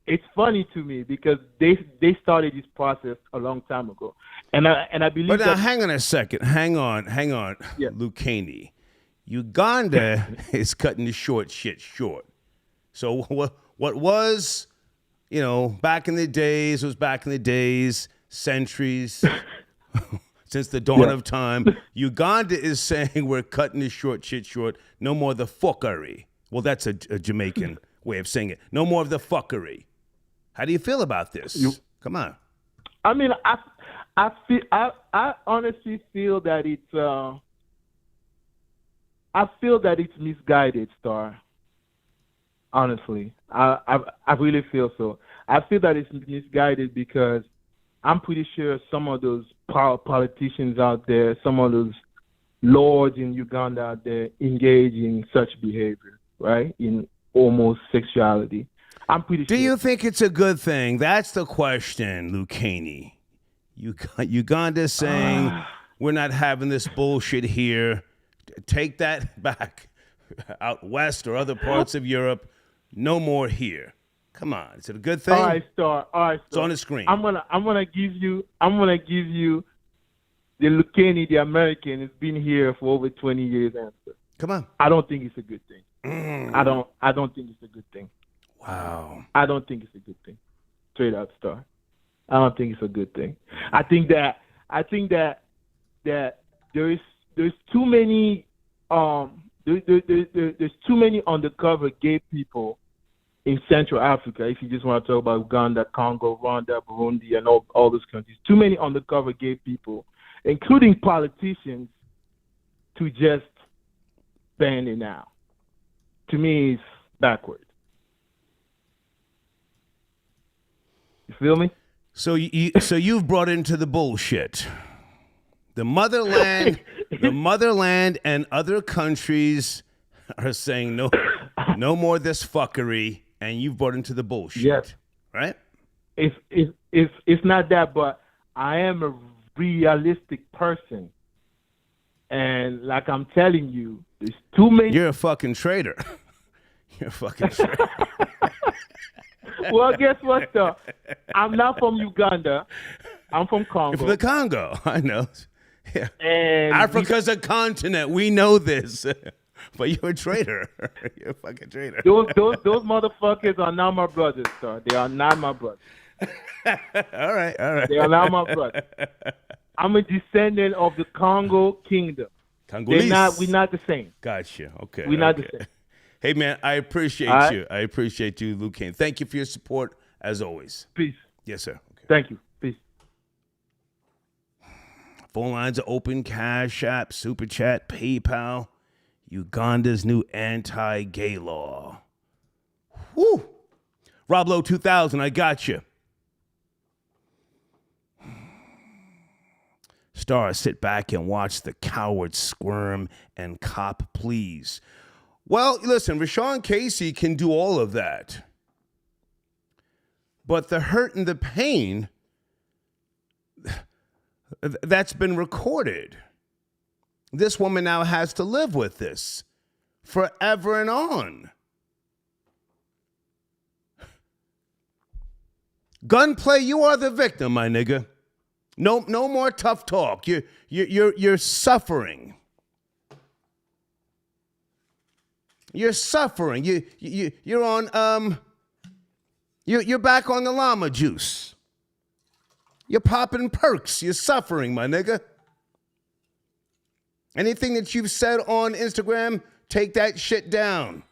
it's funny to me because they started this process a long time ago, and I believe. But now, hang on a second. Hang on, yeah. Lucani. Uganda is cutting the short short. So what was, back in the days, centuries, since the dawn of time. Uganda is saying we're cutting the short short. No more the fuckery. Well, that's a Jamaican way of saying it. No more of the fuckery. How do you feel about this? Come on. I mean, I honestly feel that it's misguided, Star. Honestly, I really feel so. I feel that it's misguided because I'm pretty sure some of those politicians out there, some of those lords in Uganda out there engage in such behavior, right? In homosexuality. I'm pretty sure. Do you think it's a good thing? That's the question, Lucchini. Uganda's saying, we're not having this bullshit here. Take that back out west or other parts of Europe. No more here. Come on, is it a good thing? All right, Star. It's on the screen. I'm gonna give you the Lucchini, the American, has been here for over 20 years answer. Come on. I don't think it's a good thing. I don't think it's a good thing. Wow. I don't think it's a good thing. Straight up, Star. I don't think it's a good thing. I think that there's too many there's too many undercover gay people in Central Africa. If you just want to talk about Uganda, Congo, Rwanda, Burundi, and all those countries, too many undercover gay people, including politicians, to just ban it now. To me, it's backward. You feel me? So you've brought into the bullshit. The motherland, and other countries are saying no more this fuckery, and you've brought into the bullshit. Yes. Right? It's not that, but I am a realistic person, and like I'm telling you, there's too many. You're a fucking traitor. You're a fucking traitor. Well, guess what, though? I'm not from Uganda. I'm from Congo. You're from the Congo. I know. Yeah. And Africa's a continent. We know this. But you're a traitor. You're a fucking traitor. Those motherfuckers are not my brothers, sir. They are not my brothers. All right. They are not my brothers. I'm a descendant of the Congo Kingdom. Congolese. We're not the same. Gotcha. Okay. We're not the same. Hey, man, I appreciate you. I appreciate you, Luke Kane. Thank you for your support, as always. Peace. Yes, sir. Okay. Thank you. Peace. Phone lines are open. Cash App, Super Chat, PayPal. Uganda's new anti-gay law. Woo! Rob Lowe 2000, I got you. Star, sit back and watch the cowards squirm and cop please. Well, listen, RaaShaun Casey can do all of that. But the hurt and the pain, that's been recorded. This woman now has to live with this forever and on. Gunplay, you are the victim, my nigga. No more tough talk. You're suffering. You're suffering. You're on you're back on the llama juice. You're popping perks. You're suffering, my nigga. Anything that you've said on Instagram, take that shit down.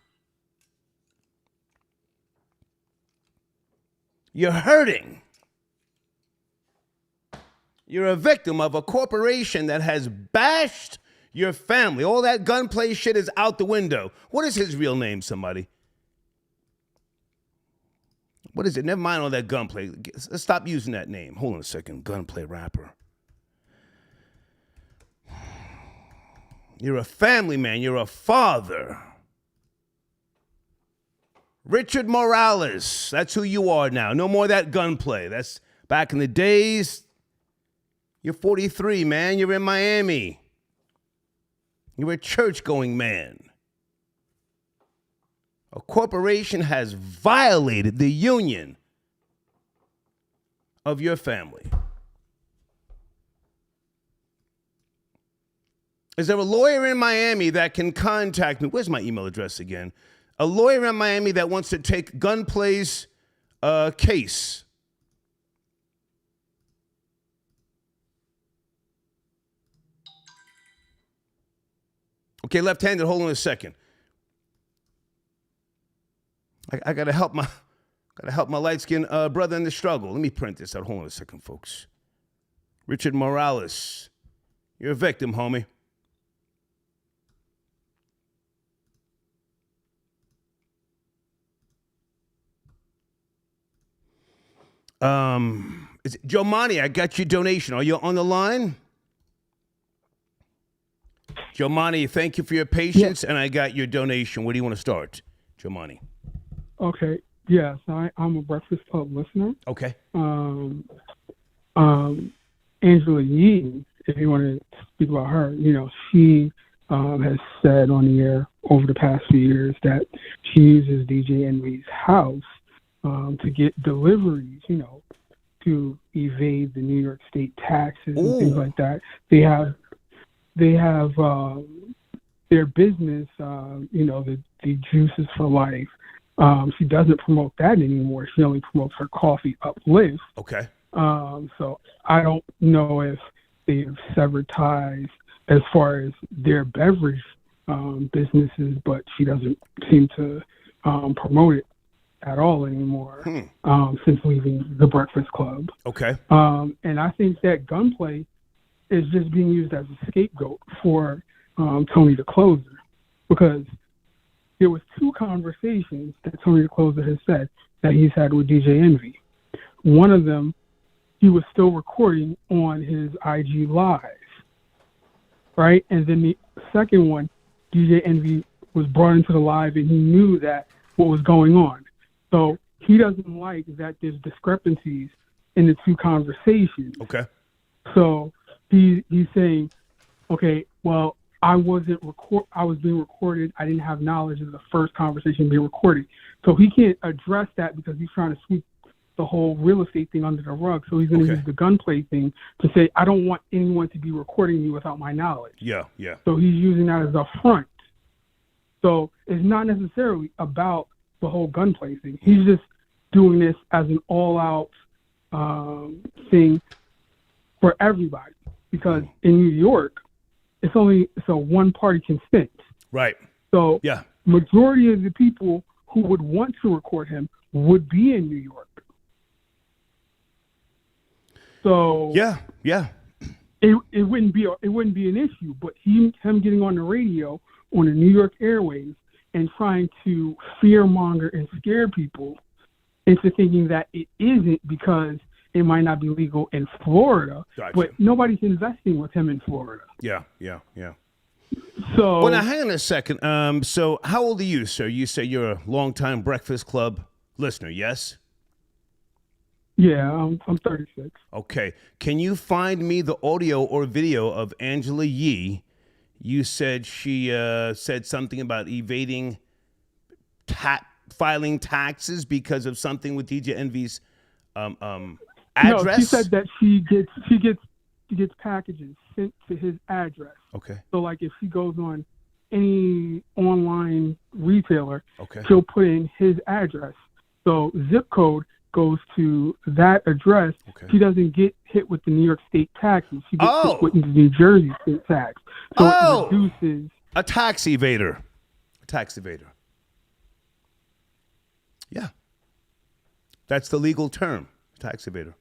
You're hurting. You're a victim of a corporation that has bashed your family. All that gunplay shit is out the window. What is his real name, somebody? What is it? Never mind all that gunplay. Let's stop using that name. Hold on a second. Gunplay rapper. You're a family man. You're a father. Richard Morales. That's who you are now. No more that gunplay. That's back in the days. You're 43, man. You're in Miami. You're a church-going man. A corporation has violated the union of your family. Is there a lawyer in Miami that can contact me? Where's my email address again? A lawyer in Miami that wants to take Gunplay's case. Okay, left-handed, hold on a second. I gotta help my light-skinned brother in the struggle. Let me print this out. Hold on a second, folks. Richard Morales, you're a victim, homie. Is it Jomani, I got your donation. Are you on the line? Jomani, thank you for your patience, and I got your donation. Where do you want to start, Jomani? Okay. Yes, I'm a Breakfast Club listener. Okay. Angela Yee, if you want to speak about her, she has said on the air over the past few years that she uses DJ Envy's house to get deliveries, to evade the New York State taxes and things like that. They have their business, the Juices for Life. She doesn't promote that anymore. She only promotes her Coffee Uplift. Okay. So I don't know if they've severed ties as far as their beverage businesses, but she doesn't seem to promote it at all anymore since leaving the Breakfast Club. Okay. And I think that Gunplay is just being used as a scapegoat for Tony the Closer, because there was 2 conversations that Tony the Closer has said that he's had with DJ Envy. One of them, he was still recording on his IG Live, right? And then the second one, DJ Envy was brought into the live and he knew that what was going on. So he doesn't like that there's discrepancies in the 2 conversations. Okay. So he's saying, okay, well, I was being recorded. I didn't have knowledge of the first conversation being recorded. So he can't address that because he's trying to sweep the whole real estate thing under the rug. So he's going to use the Gunplay thing to say, I don't want anyone to be recording me without my knowledge. Yeah. So he's using that as a front. So it's not necessarily about the whole Gunplay thing. He's just doing this as an all-out thing for everybody. Because in New York, it's a one-party consent. Right. So yeah, majority of the people who would want to record him would be in New York. So yeah, it wouldn't be an issue. But him getting on the radio on the New York airwaves and trying to fearmonger and scare people into thinking that it isn't because it might not be legal in Florida, gotcha. But nobody's investing with him in Florida. Yeah. So, well, now hang on a second. So how old are you, sir? You say you're a longtime Breakfast Club listener, yes? Yeah, I'm 36. Okay. Can you find me the audio or video of Angela Yee? You said she said something about evading filing taxes because of something with DJ Envy's address. No, she said that she gets packages sent to his address. Okay. So like if she goes on any online retailer, okay, she'll put in his address. So zip code goes to that address. Okay. She doesn't get hit with the New York State taxes. She gets hit with the New Jersey State tax. So it reduces a tax evader. Yeah. That's the legal term, tax evader.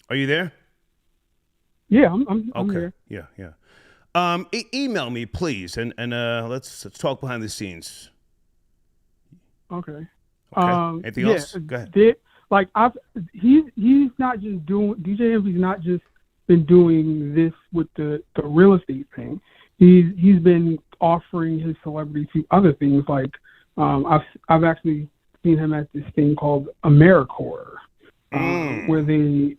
Are you there? Yeah, I'm okay. here. Yeah. Email me, please, and let's talk behind the scenes. Okay. Anything else? Go ahead. He's not just doing, DJ Envy's not just been doing this with the real estate thing. He's been offering his celebrity to other things. Like I've actually seen him at this thing called AmeriCorps, where they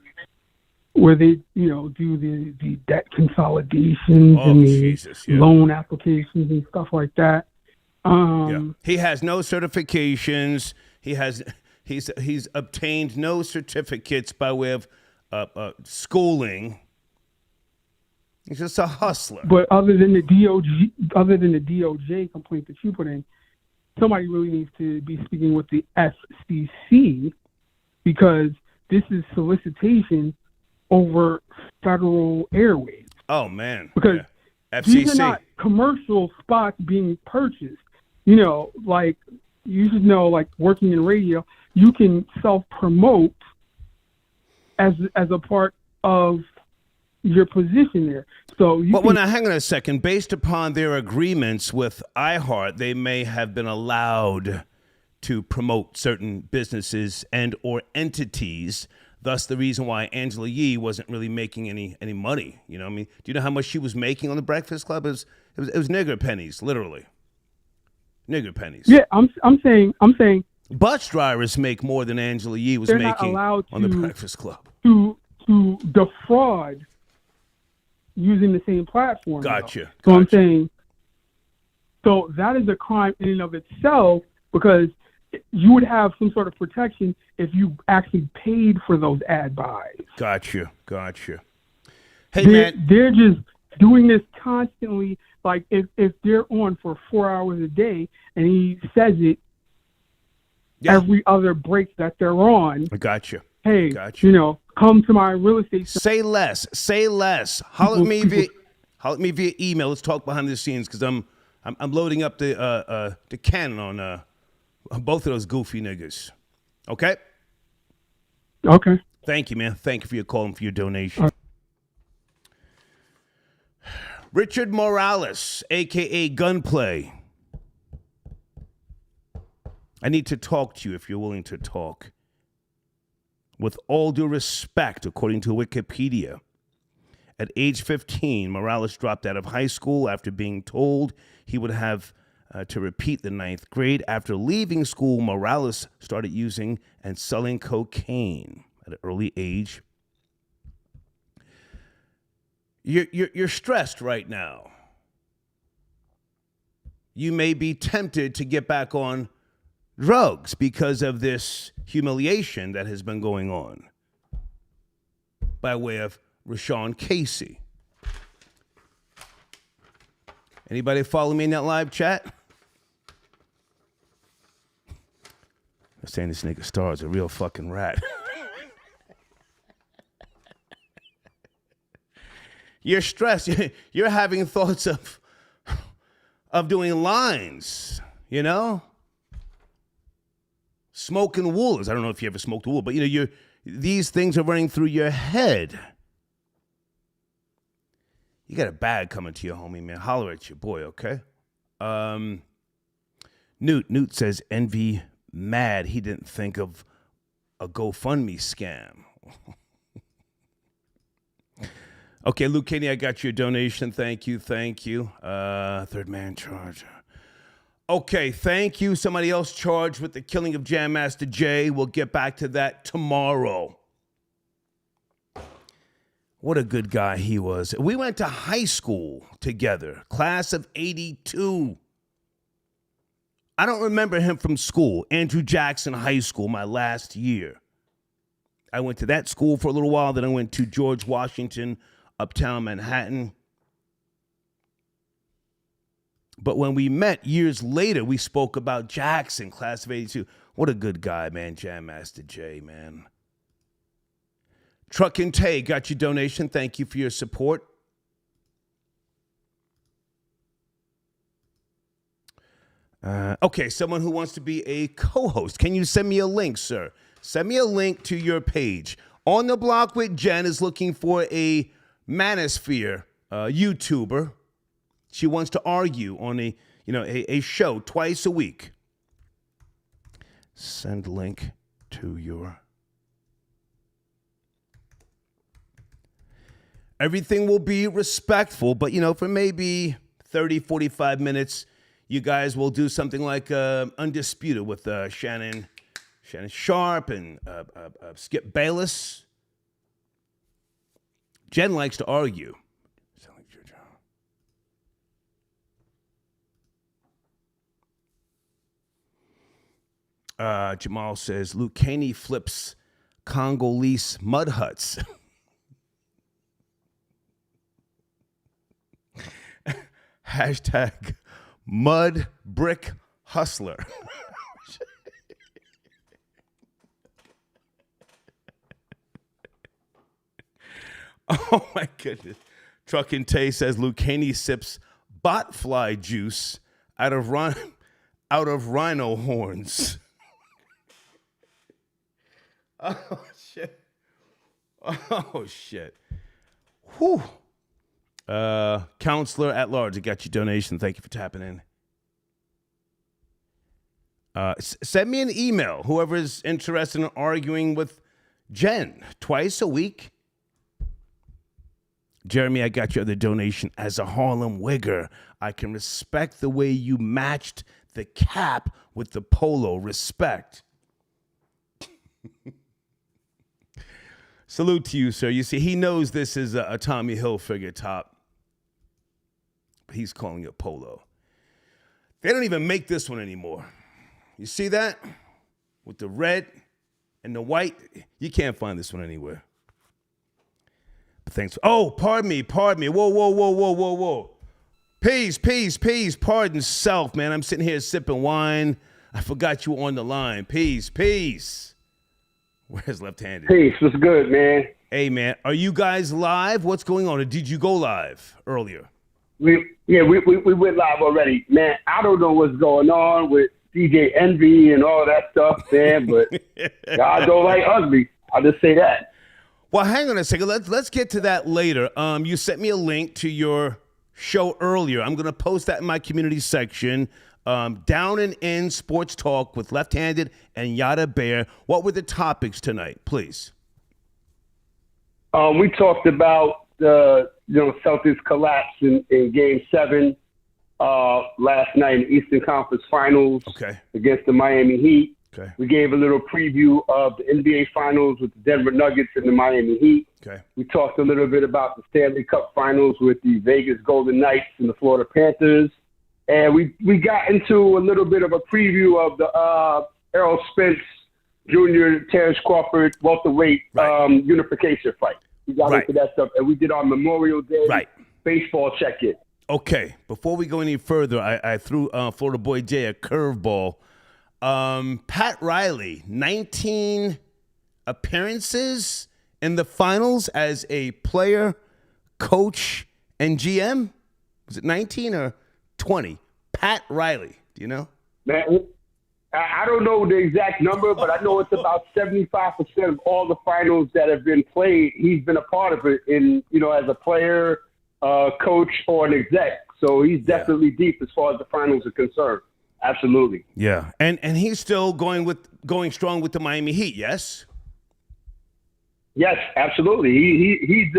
do the debt consolidations and the loan applications and stuff like that. He has no certifications. He's obtained no certificates by way of schooling. He's just a hustler. But other than the DOJ complaint that you put in, somebody really needs to be speaking with the FCC, because this is solicitation over federal airwaves. Oh man! Because FCC. These are not commercial spots being purchased. Like you should know, like working in radio, you can self-promote as a part of your position there. So now hang on a second. Based upon their agreements with iHeart, they may have been allowed to promote certain businesses and or entities. Thus, the reason why Angela Yee wasn't really making any money. You know what I mean? Do you know how much she was making on the Breakfast Club? It was nigger pennies, literally. Nigger pennies. Yeah, I'm saying bus drivers make more than Angela Yee was making on the Breakfast Club. To defraud using the same platform. Gotcha. So I'm saying, so that is a crime in and of itself, because you would have some sort of protection if you actually paid for those ad buys. Gotcha. Hey, man. They're just doing this constantly. Like, if they're on for 4 hours a day and he says it every other break that they're on. I gotcha. Hey, come to my real estate. Say less. Holler at me via email. Let's talk behind the scenes, because I'm loading up the cannon on both of those goofy niggas. Okay? Okay. Thank you, man. Thank you for your call and for your donation. Richard Morales, a.k.a. Gunplay. I need to talk to you if you're willing to talk. With all due respect, according to Wikipedia, at age 15, Morales dropped out of high school after being told he would have to repeat the 9th grade. After leaving school, Morales started using and selling cocaine at an early age. You're stressed right now. You may be tempted to get back on drugs because of this humiliation that has been going on by way of RaaShaun Casey. Anybody follow me in that live chat? I'm saying this nigga Star is a real fucking rat. You're stressed. You're having thoughts of doing lines, you know? Smoking wools. I don't know if you ever smoked a wool, but these things are running through your head. You got a bag coming to you, homie, man. Holler at your boy, okay? Newt says, Envy mad he didn't think of a GoFundMe scam. Okay, Luke Kenny, I got your donation. Thank you. Third man charge. Okay, thank you. Somebody else charged with the killing of Jam Master Jay. We'll get back to that tomorrow. What a good guy he was. We went to high school together, class of 82. I don't remember him from school. Andrew Jackson High School, my last year. I went to that school for a little while. Then I went to George Washington, uptown Manhattan. But when we met years later, we spoke about Jackson, class of 82. What a good guy, man. Jam Master Jay, man. Truck and Tay, got your donation. Thank you for your support. Okay, someone who wants to be a co-host. Can you send me a link, sir? Send me a link to your page. On the Block with Jen is looking for a Manosphere YouTuber. She wants to argue on a show twice a week. Send link to your. Everything will be respectful, but for maybe 30, 45 minutes, you guys will do something like Undisputed with Shannon Sharp and Skip Bayless. Jen likes to argue. Jamal says, Luke Caney flips Congolese mud huts. Hashtag mud brick hustler. Oh my goodness. Truck and Tay says Luke Caney sips botfly juice out of rhino horns. Oh shit. Oh shit. Whew. Counselor at Large, I got your donation. Thank you for tapping in. Send me an email, whoever is interested in arguing with Jen twice a week. Jeremy, I got your other donation. As a Harlem Wigger, I can respect the way you matched the cap with the polo. Respect. Salute to you, sir. You see, he knows this is a Tommy Hilfiger top. He's calling it polo. They don't even make this one anymore. You see that? With the red and the white. You can't find this one anywhere. But thanks. Oh, pardon me. Whoa. Peace. Pardon self, man. I'm sitting here sipping wine. I forgot you were on the line. Peace. Where's left-handed? Peace. What's good, man? Hey, man. Are you guys live? What's going on? Or did you go live earlier? We went live already. Man, I don't know what's going on with DJ Envy and all that stuff, man, but God don't like ugly. I'll just say that. Well, hang on a second. Let's get to that later. You sent me a link to your show earlier. I'm going to post that in my community section. Down and In Sports Talk with Left-Handed and Yada Bear. What were the topics tonight, please? We talked about the Celtics collapse in Game 7 last night in the Eastern Conference Finals against the Miami Heat. Okay. We gave a little preview of the NBA Finals with the Denver Nuggets and the Miami Heat. Okay. We talked a little bit about the Stanley Cup Finals with the Vegas Golden Knights and the Florida Panthers. And we got into a little bit of a preview of the Errol Spence Jr., Terrence Crawford, welterweight unification fight. We got into that stuff, and we did our Memorial Day baseball check-in. Okay. Before we go any further, I threw Florida Boy Jay a curveball. Pat Riley, 19 appearances in the finals as a player, coach, and GM. Was it 19 or 20? Pat Riley, do you know? Man, I don't know the exact number, but I know it's about 75% of all the finals that have been played. He's been a part of it as a player, coach, or an exec. So he's definitely deep as far as the finals are concerned. Absolutely. Yeah. And he's still going strong with the Miami Heat, yes? Yes, absolutely. He's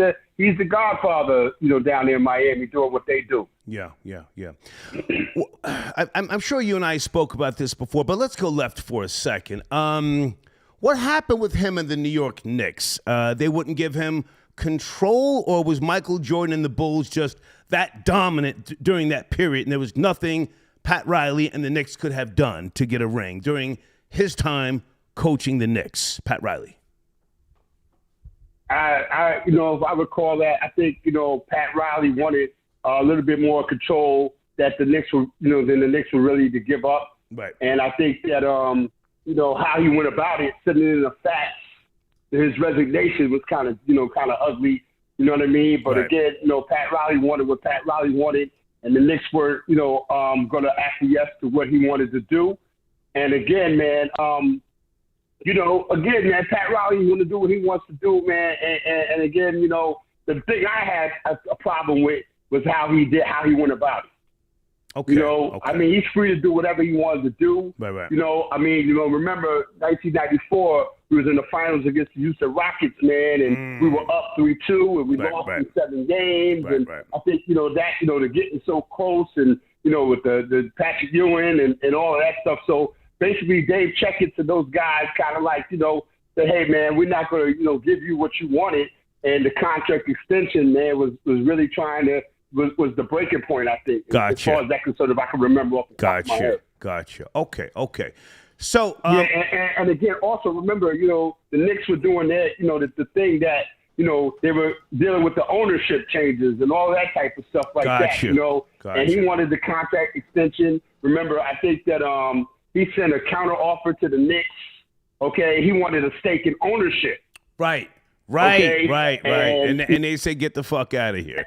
the godfather, down there in Miami doing what they do. Yeah. Well, I'm sure you and I spoke about this before, but let's go left for a second. What happened with him and the New York Knicks? They wouldn't give him control, or was Michael Jordan and the Bulls just that dominant during that period, and there was nothing Pat Riley and the Knicks could have done to get a ring during his time coaching the Knicks? Pat Riley. If I recall that, I think, Pat Riley wanted a little bit more control that the Knicks were, than the Knicks were ready to give up. Right. And I think that, how he went about it, sending in the facts, his resignation was kind of ugly. You know what I mean? But again, Pat Riley wanted what Pat Riley wanted, and the Knicks were, going to acquiesce to what he wanted to do. And again, man, Pat Riley want to do what he wants to do, man. And again, the thing I had a problem with was how he went about it. Okay. I mean, he's free to do whatever he wanted to do. Right. Remember 1994, we was in the finals against the Houston Rockets, man, and we were up 3-2, and we lost in 7 games. I think, they're getting so close, and, with the Patrick Ewing and all of that stuff. So basically, Dave Checkett to those guys kind of like, say, hey, man, we're not going to, give you what you wanted. And the contract extension, man, was really was the breaking point, I think. Gotcha. As far as that concerned, if I can remember off the top of my head. Gotcha. Okay. So, and again, also remember, the Knicks were doing that, the thing that, they were dealing with the ownership changes and all that type of stuff like that, and he wanted the contract extension. Remember, I think that he sent a counter offer to the Knicks. Okay, he wanted a stake in ownership. Right. Okay? And they say, get the fuck out of here.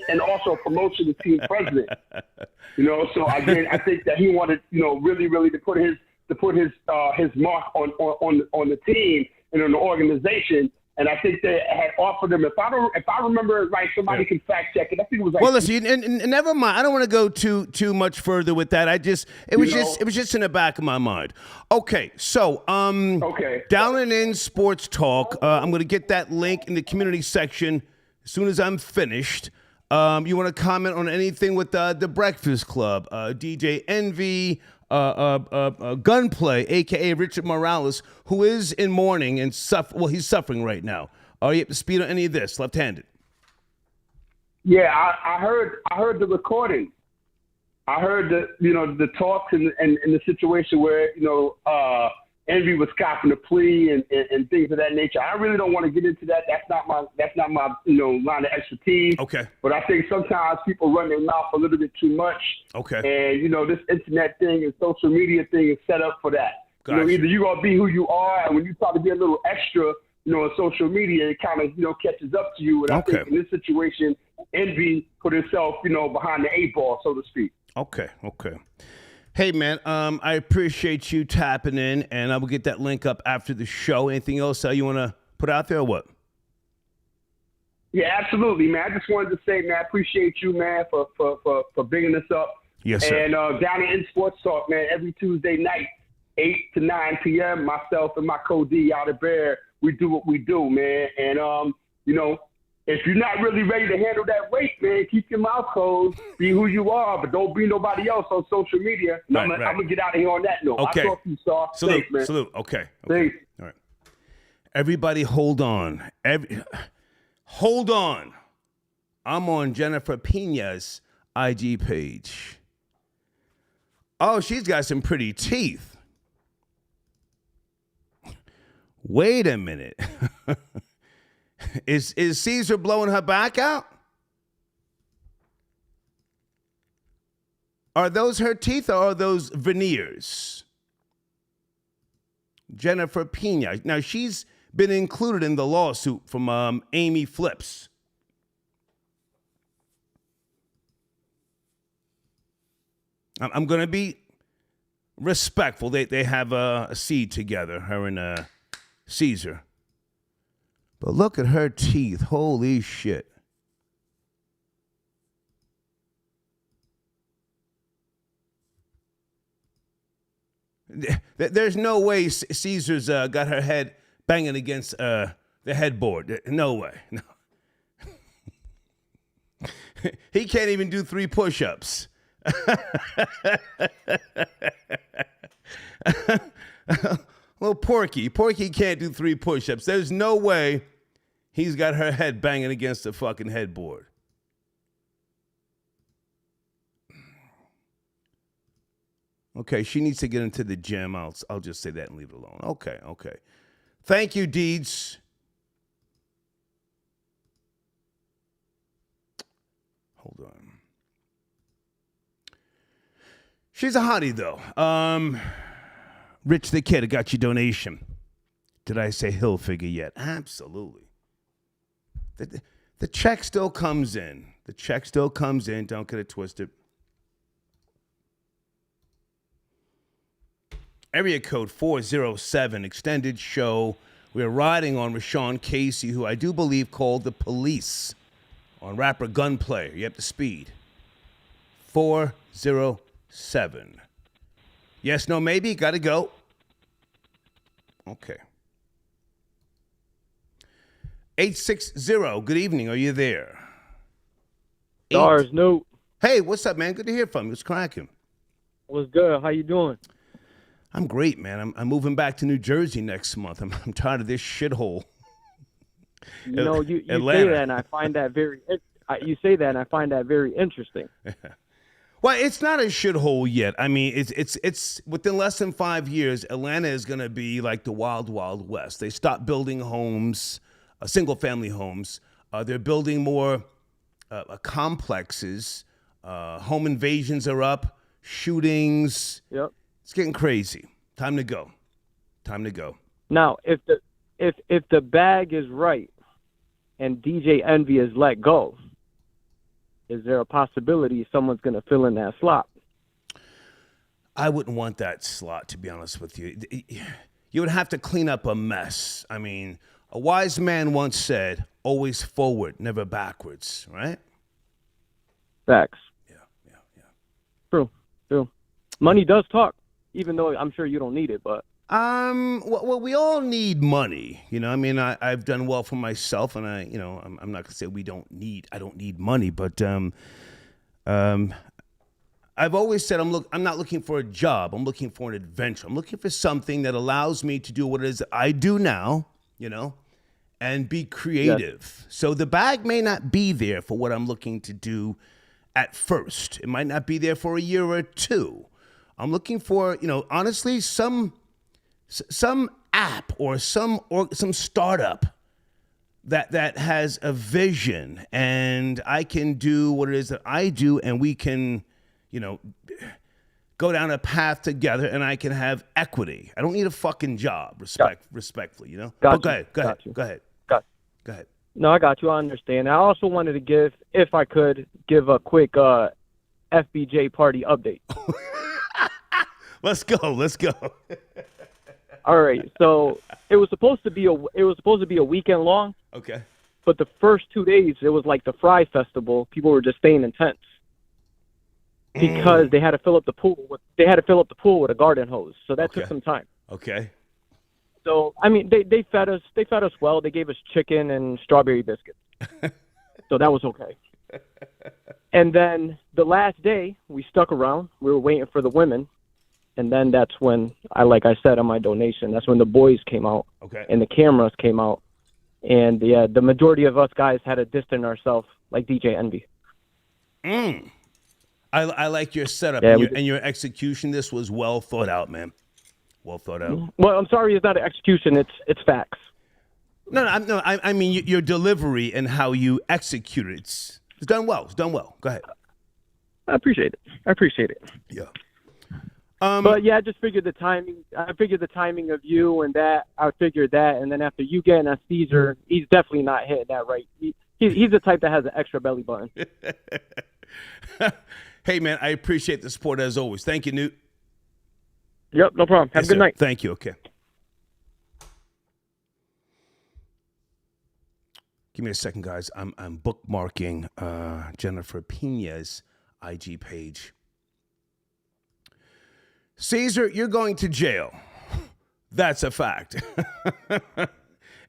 And also promotion to team president. So again, I think that he wanted, really to put his mark on the team and on the organization. and I think they had offered him. If I remember it right, somebody can fact check it. I think it was like. Well, listen, and never mind. I don't want to go too much further with that. It was just in the back of my mind. Okay, so Down and In Sports Talk. I'm going to get that link in the community section as soon as I'm finished. You want to comment on anything with the Breakfast Club, DJ Envy, Gunplay, a.k.a. Richard Morales, who is in mourning and he's suffering right now. Are you up to speed on any of this, left-handed? Yeah, I heard the recording. I heard the talks and the situation where Envy was copping a plea and things of that nature. I really don't want to get into that. That's not my line of expertise. Okay. But I think sometimes people run their mouth a little bit too much. Okay. And this internet thing and social media thing is set up for that. Gotcha. Either you're gonna be who you are, and when you try to be a little extra, on social media, it kind of catches up to you. And I think in this situation, Envy put himself behind the 8 ball, so to speak. Okay. Hey, man, I appreciate you tapping in, and I will get that link up after the show. Anything else you want to put out there or what? Yeah, absolutely, man. I just wanted to say, man, I appreciate you, man, for bringing this up. Yes, sir. And Down in Sports Talk, man, every Tuesday night, 8 to 9 p.m., myself and my co-D out of Bear, we do what we do, man. And, if you're not really ready to handle that weight, man, keep your mouth closed, be who you are, but don't be nobody else on social media. And I'm going to get out of here on that note. Okay. I'll talk to you, Star. Salute, Thanks, man. salute. Okay. Thanks. All right. Everybody hold on. Hold on. I'm on Jennifer Pina's IG page. Oh, she's got some pretty teeth. Wait a minute. Is Cesar blowing her back out? Are those her teeth or are those veneers? Jennifer Pina. Now, she's been included in the lawsuit from Amy Flips. I'm going to be respectful. They have a seed together, her and Cesar. But look at her teeth. Holy shit. There's no way Cesar's got her head banging against the headboard. No way. No. He can't even do 3 push-ups. Well, Porky can't do 3 push-ups. There's no way he's got her head banging against the fucking headboard. Okay, she needs to get into the gym. I'll just say that and leave it alone. Okay. Thank you, Deeds. Hold on. She's a hottie, though. Rich the Kid, I got your donation. Did I say hill figure yet? Absolutely. The check still comes in. Don't get it twisted. Area code 407, extended show. We're riding on RaaShaun Casey, who I do believe called the police on rapper Gunplay. You have to speed. 407. Yes, no, maybe. Got to go. Okay. 860. Good evening. Are you there? Stars, no. Hey, what's up, man? Good to hear from you. What's cracking? What's good? How you doing? I'm great, man. I'm moving back to New Jersey next month. I'm tired of this shithole. You know, you say that, and I find that very. You say that, and I find that very interesting. Well, it's not a shithole yet. I mean, it's within less than 5 years, Atlanta is going to be like the wild, wild west. They stopped building homes, single-family homes. They're building more complexes. Home invasions are up. Shootings. Yep. It's getting crazy. Time to go. Now, if the bag is right and DJ Envy is let go, is there a possibility someone's going to fill in that slot? I wouldn't want that slot, to be honest with you. You would have to clean up a mess. I mean, A wise man once said, always forward, never backwards, right? Facts. Yeah. True. Money does talk, even though I'm sure you don't need it, but. Well, we all need money. You know, I mean, I've done well for myself, and I'm not gonna say I don't need money, but I've always said I'm not looking for a job. I'm looking for an adventure. I'm looking for something that allows me to do what it is that I do now, you know, and be creative. Yes. So the bag may not be there for what I'm looking to do at first. It might not be there for a year or two. I'm looking for, you know, honestly, some app or some startup that has a vision, and I can do what it is that I do, and we can, you know, go down a path together, and I can have equity. I don't need a fucking job, respectfully, you know? Go ahead. No, I got you. I understand. I also wanted to give a quick FBJ party update. Let's go. All right. So it was supposed to be a weekend long. Okay. But the first 2 days, it was like the Fry Festival. People were just staying in tents because they had to fill up the pool with a garden hose. So that took some time. Okay. So I mean, they fed us well. They gave us chicken and strawberry biscuits. So that was okay. And then the last day, we stuck around. We were waiting for the women. And then that's when, like I said on my donation, that's when the boys came out. Okay. And the cameras came out. And the majority of us guys had to distance ourselves like DJ Envy. I like your setup and your execution. This was well thought out, man. Well thought out. Well, I'm sorry, it's not an execution. It's facts. I mean your delivery and how you execute it. It's done well. Go ahead. I appreciate it. Yeah. But yeah, I just figured the timing. I figured the timing of you and that. I figured that, and then after you getting a Cesar, he's definitely not hitting that right. He's the type that has an extra belly button. Hey man, I appreciate the support as always. Thank you, Newt. Yep, no problem. Have a good night. Thank you. Okay. Give me a second, guys. I'm bookmarking Jennifer Pina's IG page. Cesar, you're going to jail. That's a fact.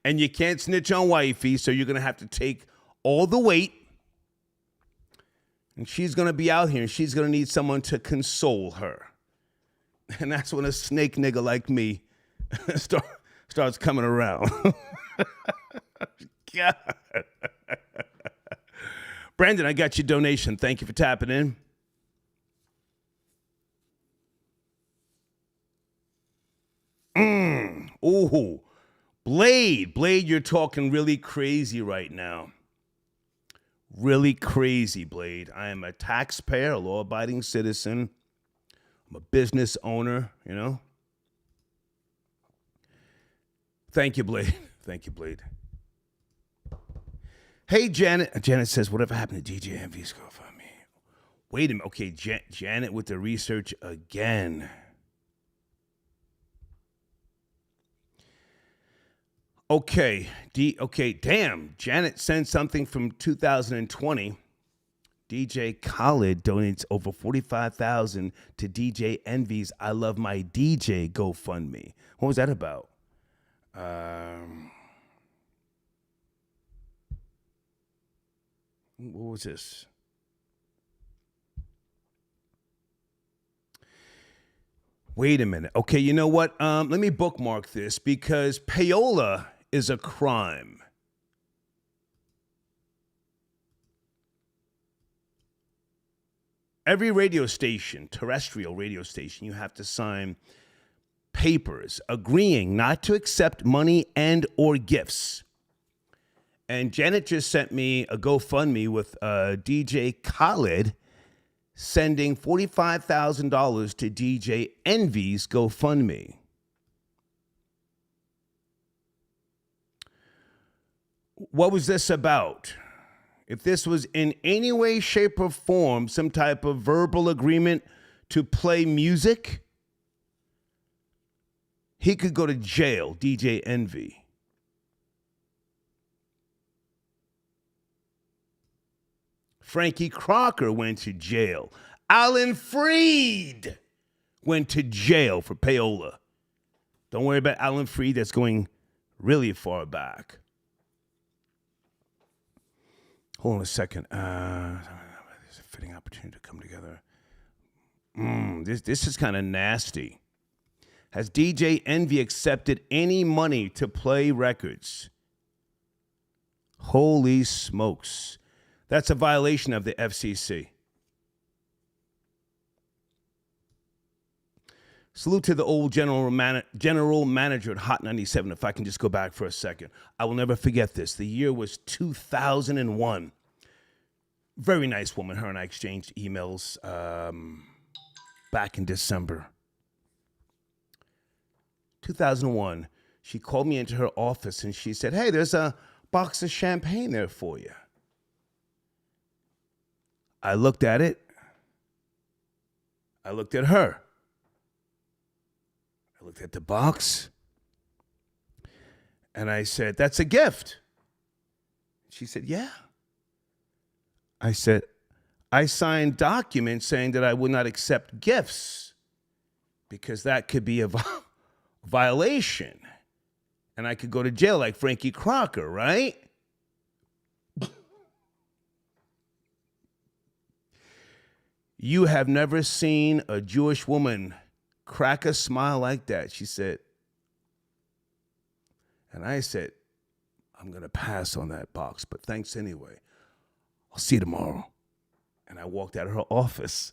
And you can't snitch on wifey, so you're going to have to take all the weight. And she's going to be out here, and she's going to need someone to console her. And that's when a snake nigga like me starts coming around. God. Brandon, I got your donation. Thank you for tapping in. Ooh, Blade, you're talking really crazy right now. Really crazy, Blade. I am a taxpayer, a law-abiding citizen. I'm a business owner, you know. Thank you, Blade. Hey, Janet. Janet says, whatever happened to DJ Envy's GoFundMe? Wait a minute. Okay, Janet with the research again. Okay, damn. Janet sent something from 2020. DJ Khaled donates over $45,000 to DJ Envy's I Love My DJ GoFundMe. What was that about? What was this? Wait a minute. Okay, you know what? Let me bookmark this because payola is a crime. Every radio station, terrestrial radio station, you have to sign papers agreeing not to accept money and or gifts. And Janet just sent me a GoFundMe with DJ Khaled sending $45,000 to DJ Envy's GoFundMe. What was this about? If this was in any way, shape, or form some type of verbal agreement to play music, he could go to jail, DJ Envy. Frankie Crocker went to jail. Alan Freed went to jail for payola. Don't worry about Alan Freed. That's going really far back. Hold on a second. There's a fitting opportunity to come together. This is kind of nasty. Has DJ Envy accepted any money to play records? Holy smokes. That's a violation of the FCC. Salute to the old general manager at Hot 97, if I can just go back for a second. I will never forget this. The year was 2001. Very nice woman. Her and I exchanged emails back in December. 2001. She called me into her office and she said, hey, there's a box of champagne there for you. I looked at it. I looked at her. I looked at the box. And I said, that's a gift. She said, yeah. I said, I signed documents saying that I would not accept gifts because that could be a violation. And I could go to jail like Frankie Crocker, right? You have never seen a Jewish woman crack a smile like that, she said. And I said, I'm going to pass on that box, but thanks anyway. I'll see you tomorrow. And I walked out of her office.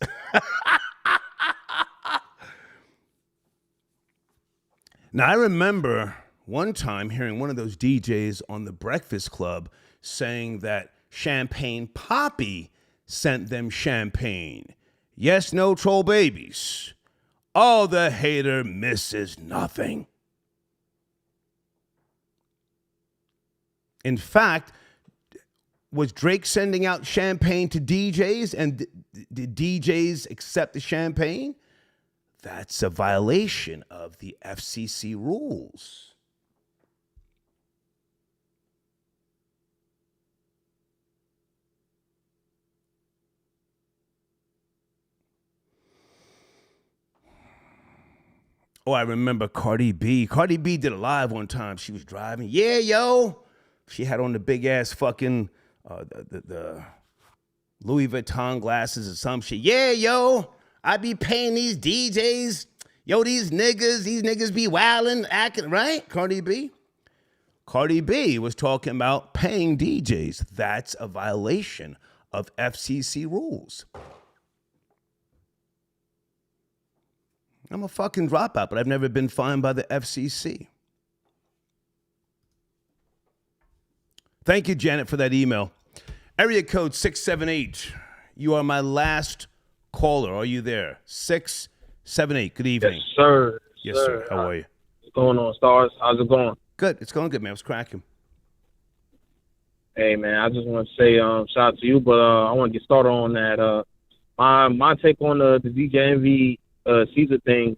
Now, I remember one time hearing one of those DJs on the Breakfast Club saying that Champagne Poppy sent them champagne. Yes, no troll babies. All the hater misses nothing. In fact, was Drake sending out champagne to DJs and did DJs accept the champagne? That's a violation of the FCC rules. Oh, I remember Cardi B. Cardi B did a live one time. She was driving. Yeah, yo. She had on the big ass fucking the Louis Vuitton glasses or some shit. Yeah, yo. I be paying these DJs. Yo, these niggas be wildin', acting, right? Cardi B. Cardi B was talking about paying DJs. That's a violation of FCC rules. I'm a fucking dropout, but I've never been fined by the FCC. Thank you, Janet, for that email. Area code 678. You are my last caller. Are you there? 678. Good evening. Yes, sir. Yes, sir. How are you? What's going on, Stars? How's it going? Good. It's going good, man. What's cracking? Hey, man, I just want to say shout out to you, but I want to get started on that. My take on the DJ Envy Cesar thing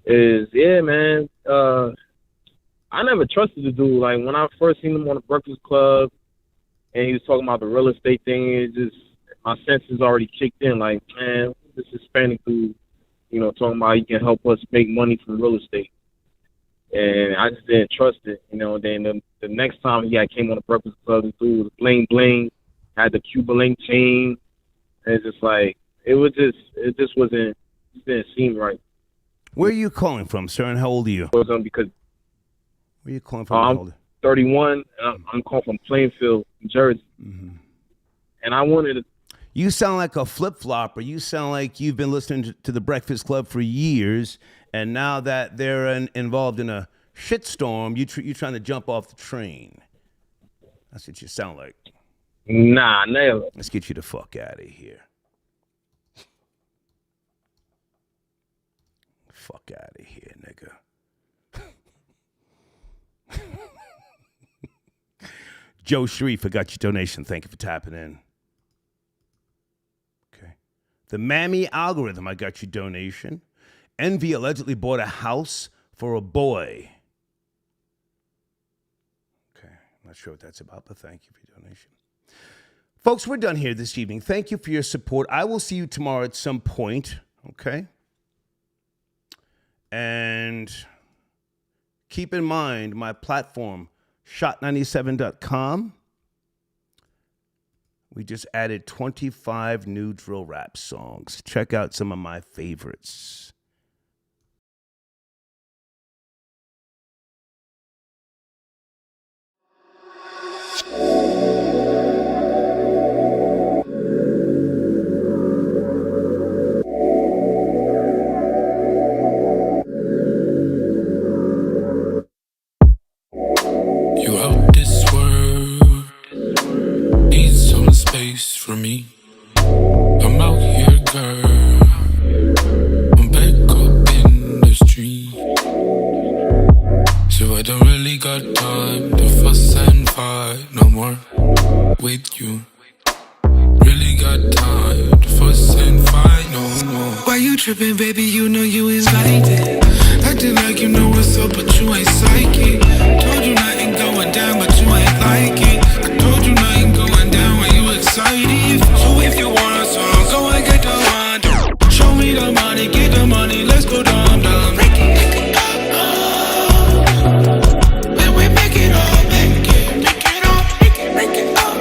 is, yeah, man, I never trusted the dude. Like, when I first seen him on the Breakfast Club and he was talking about the real estate thing, it just, my senses already kicked in. Like, man, this Hispanic dude, you know, talking about he can help us make money from real estate. And I just didn't trust it, you know. Then the next time he came on the Breakfast Club, this dude was bling bling, had the Cuba Link chain, and it's just like, it didn't seem right. Where are you calling from, sir, and how old are you? Because where are you calling from? I'm 31, and I'm calling from Plainfield, New Jersey. Mm-hmm. And I wanted to... You sound like a flip-flopper. You sound like you've been listening to the Breakfast Club for years, and now that they're involved in a shitstorm, you're trying to jump off the train. That's what you sound like. Nah, never. Let's get you the fuck out of here. Fuck out of here, nigga. Joe Sharif, I got your donation. Thank you for tapping in. Okay. The Mammy Algorithm, I got your donation. Envy allegedly bought a house for a boy. Okay. I'm not sure what that's about, but thank you for your donation. Folks, we're done here this evening. Thank you for your support. I will see you tomorrow at some point, okay? And keep in mind my platform, shot97.com. We just added 25 new drill rap songs. Check out some of my favorites. You out this world, need some space for me. I'm out here, girl, I'm back up in the street. So I don't really got time to fuss and fight no more with you. Really got time to fuss and fight no more. Why you tripping, baby? You know you invited. Acting like you know what's up, but you ain't psychic. Told you nothing going down, but you ain't like it. I told you nothing going down when you excited. So if you want a song, go and get the one. Show me the money, get the money, let's go down, down. Break it up. When we make it all, make it up, break it up.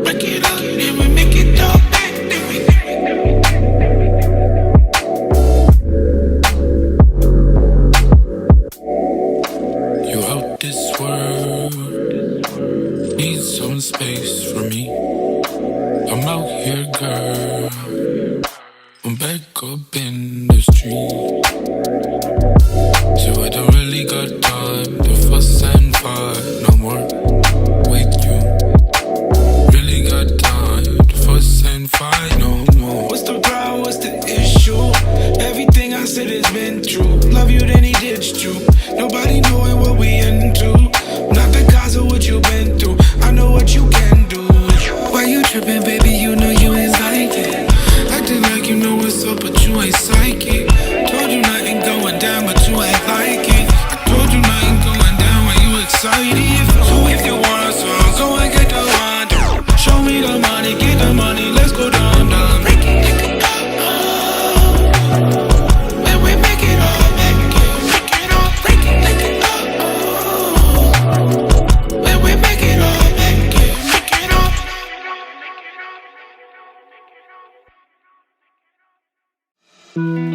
Break it up, then we make it up, then we. You out this world, need some space for me. I'm out here, girl, I'm back up in the street. So I don't really got time to fuss and fight no more with you. Really got time to fuss and fight no more. What's the problem? What's the issue? Everything I said has been true. Love you, then he ditched you. Nobody knowing what we into. Not the cause of what you've been through. I know what you can do. Why you tripping, baby? You know you ain't psychic. Acting like you know what's up, but you ain't psychic. Told you nothing going down, but you ain't like it. I told you nothing going down when you excited. So if you want a song, go and get the one. Show me the money, get the money, let's go down, down. Break it up. When we make it all, make it all, break it up. When we make it all, make it all.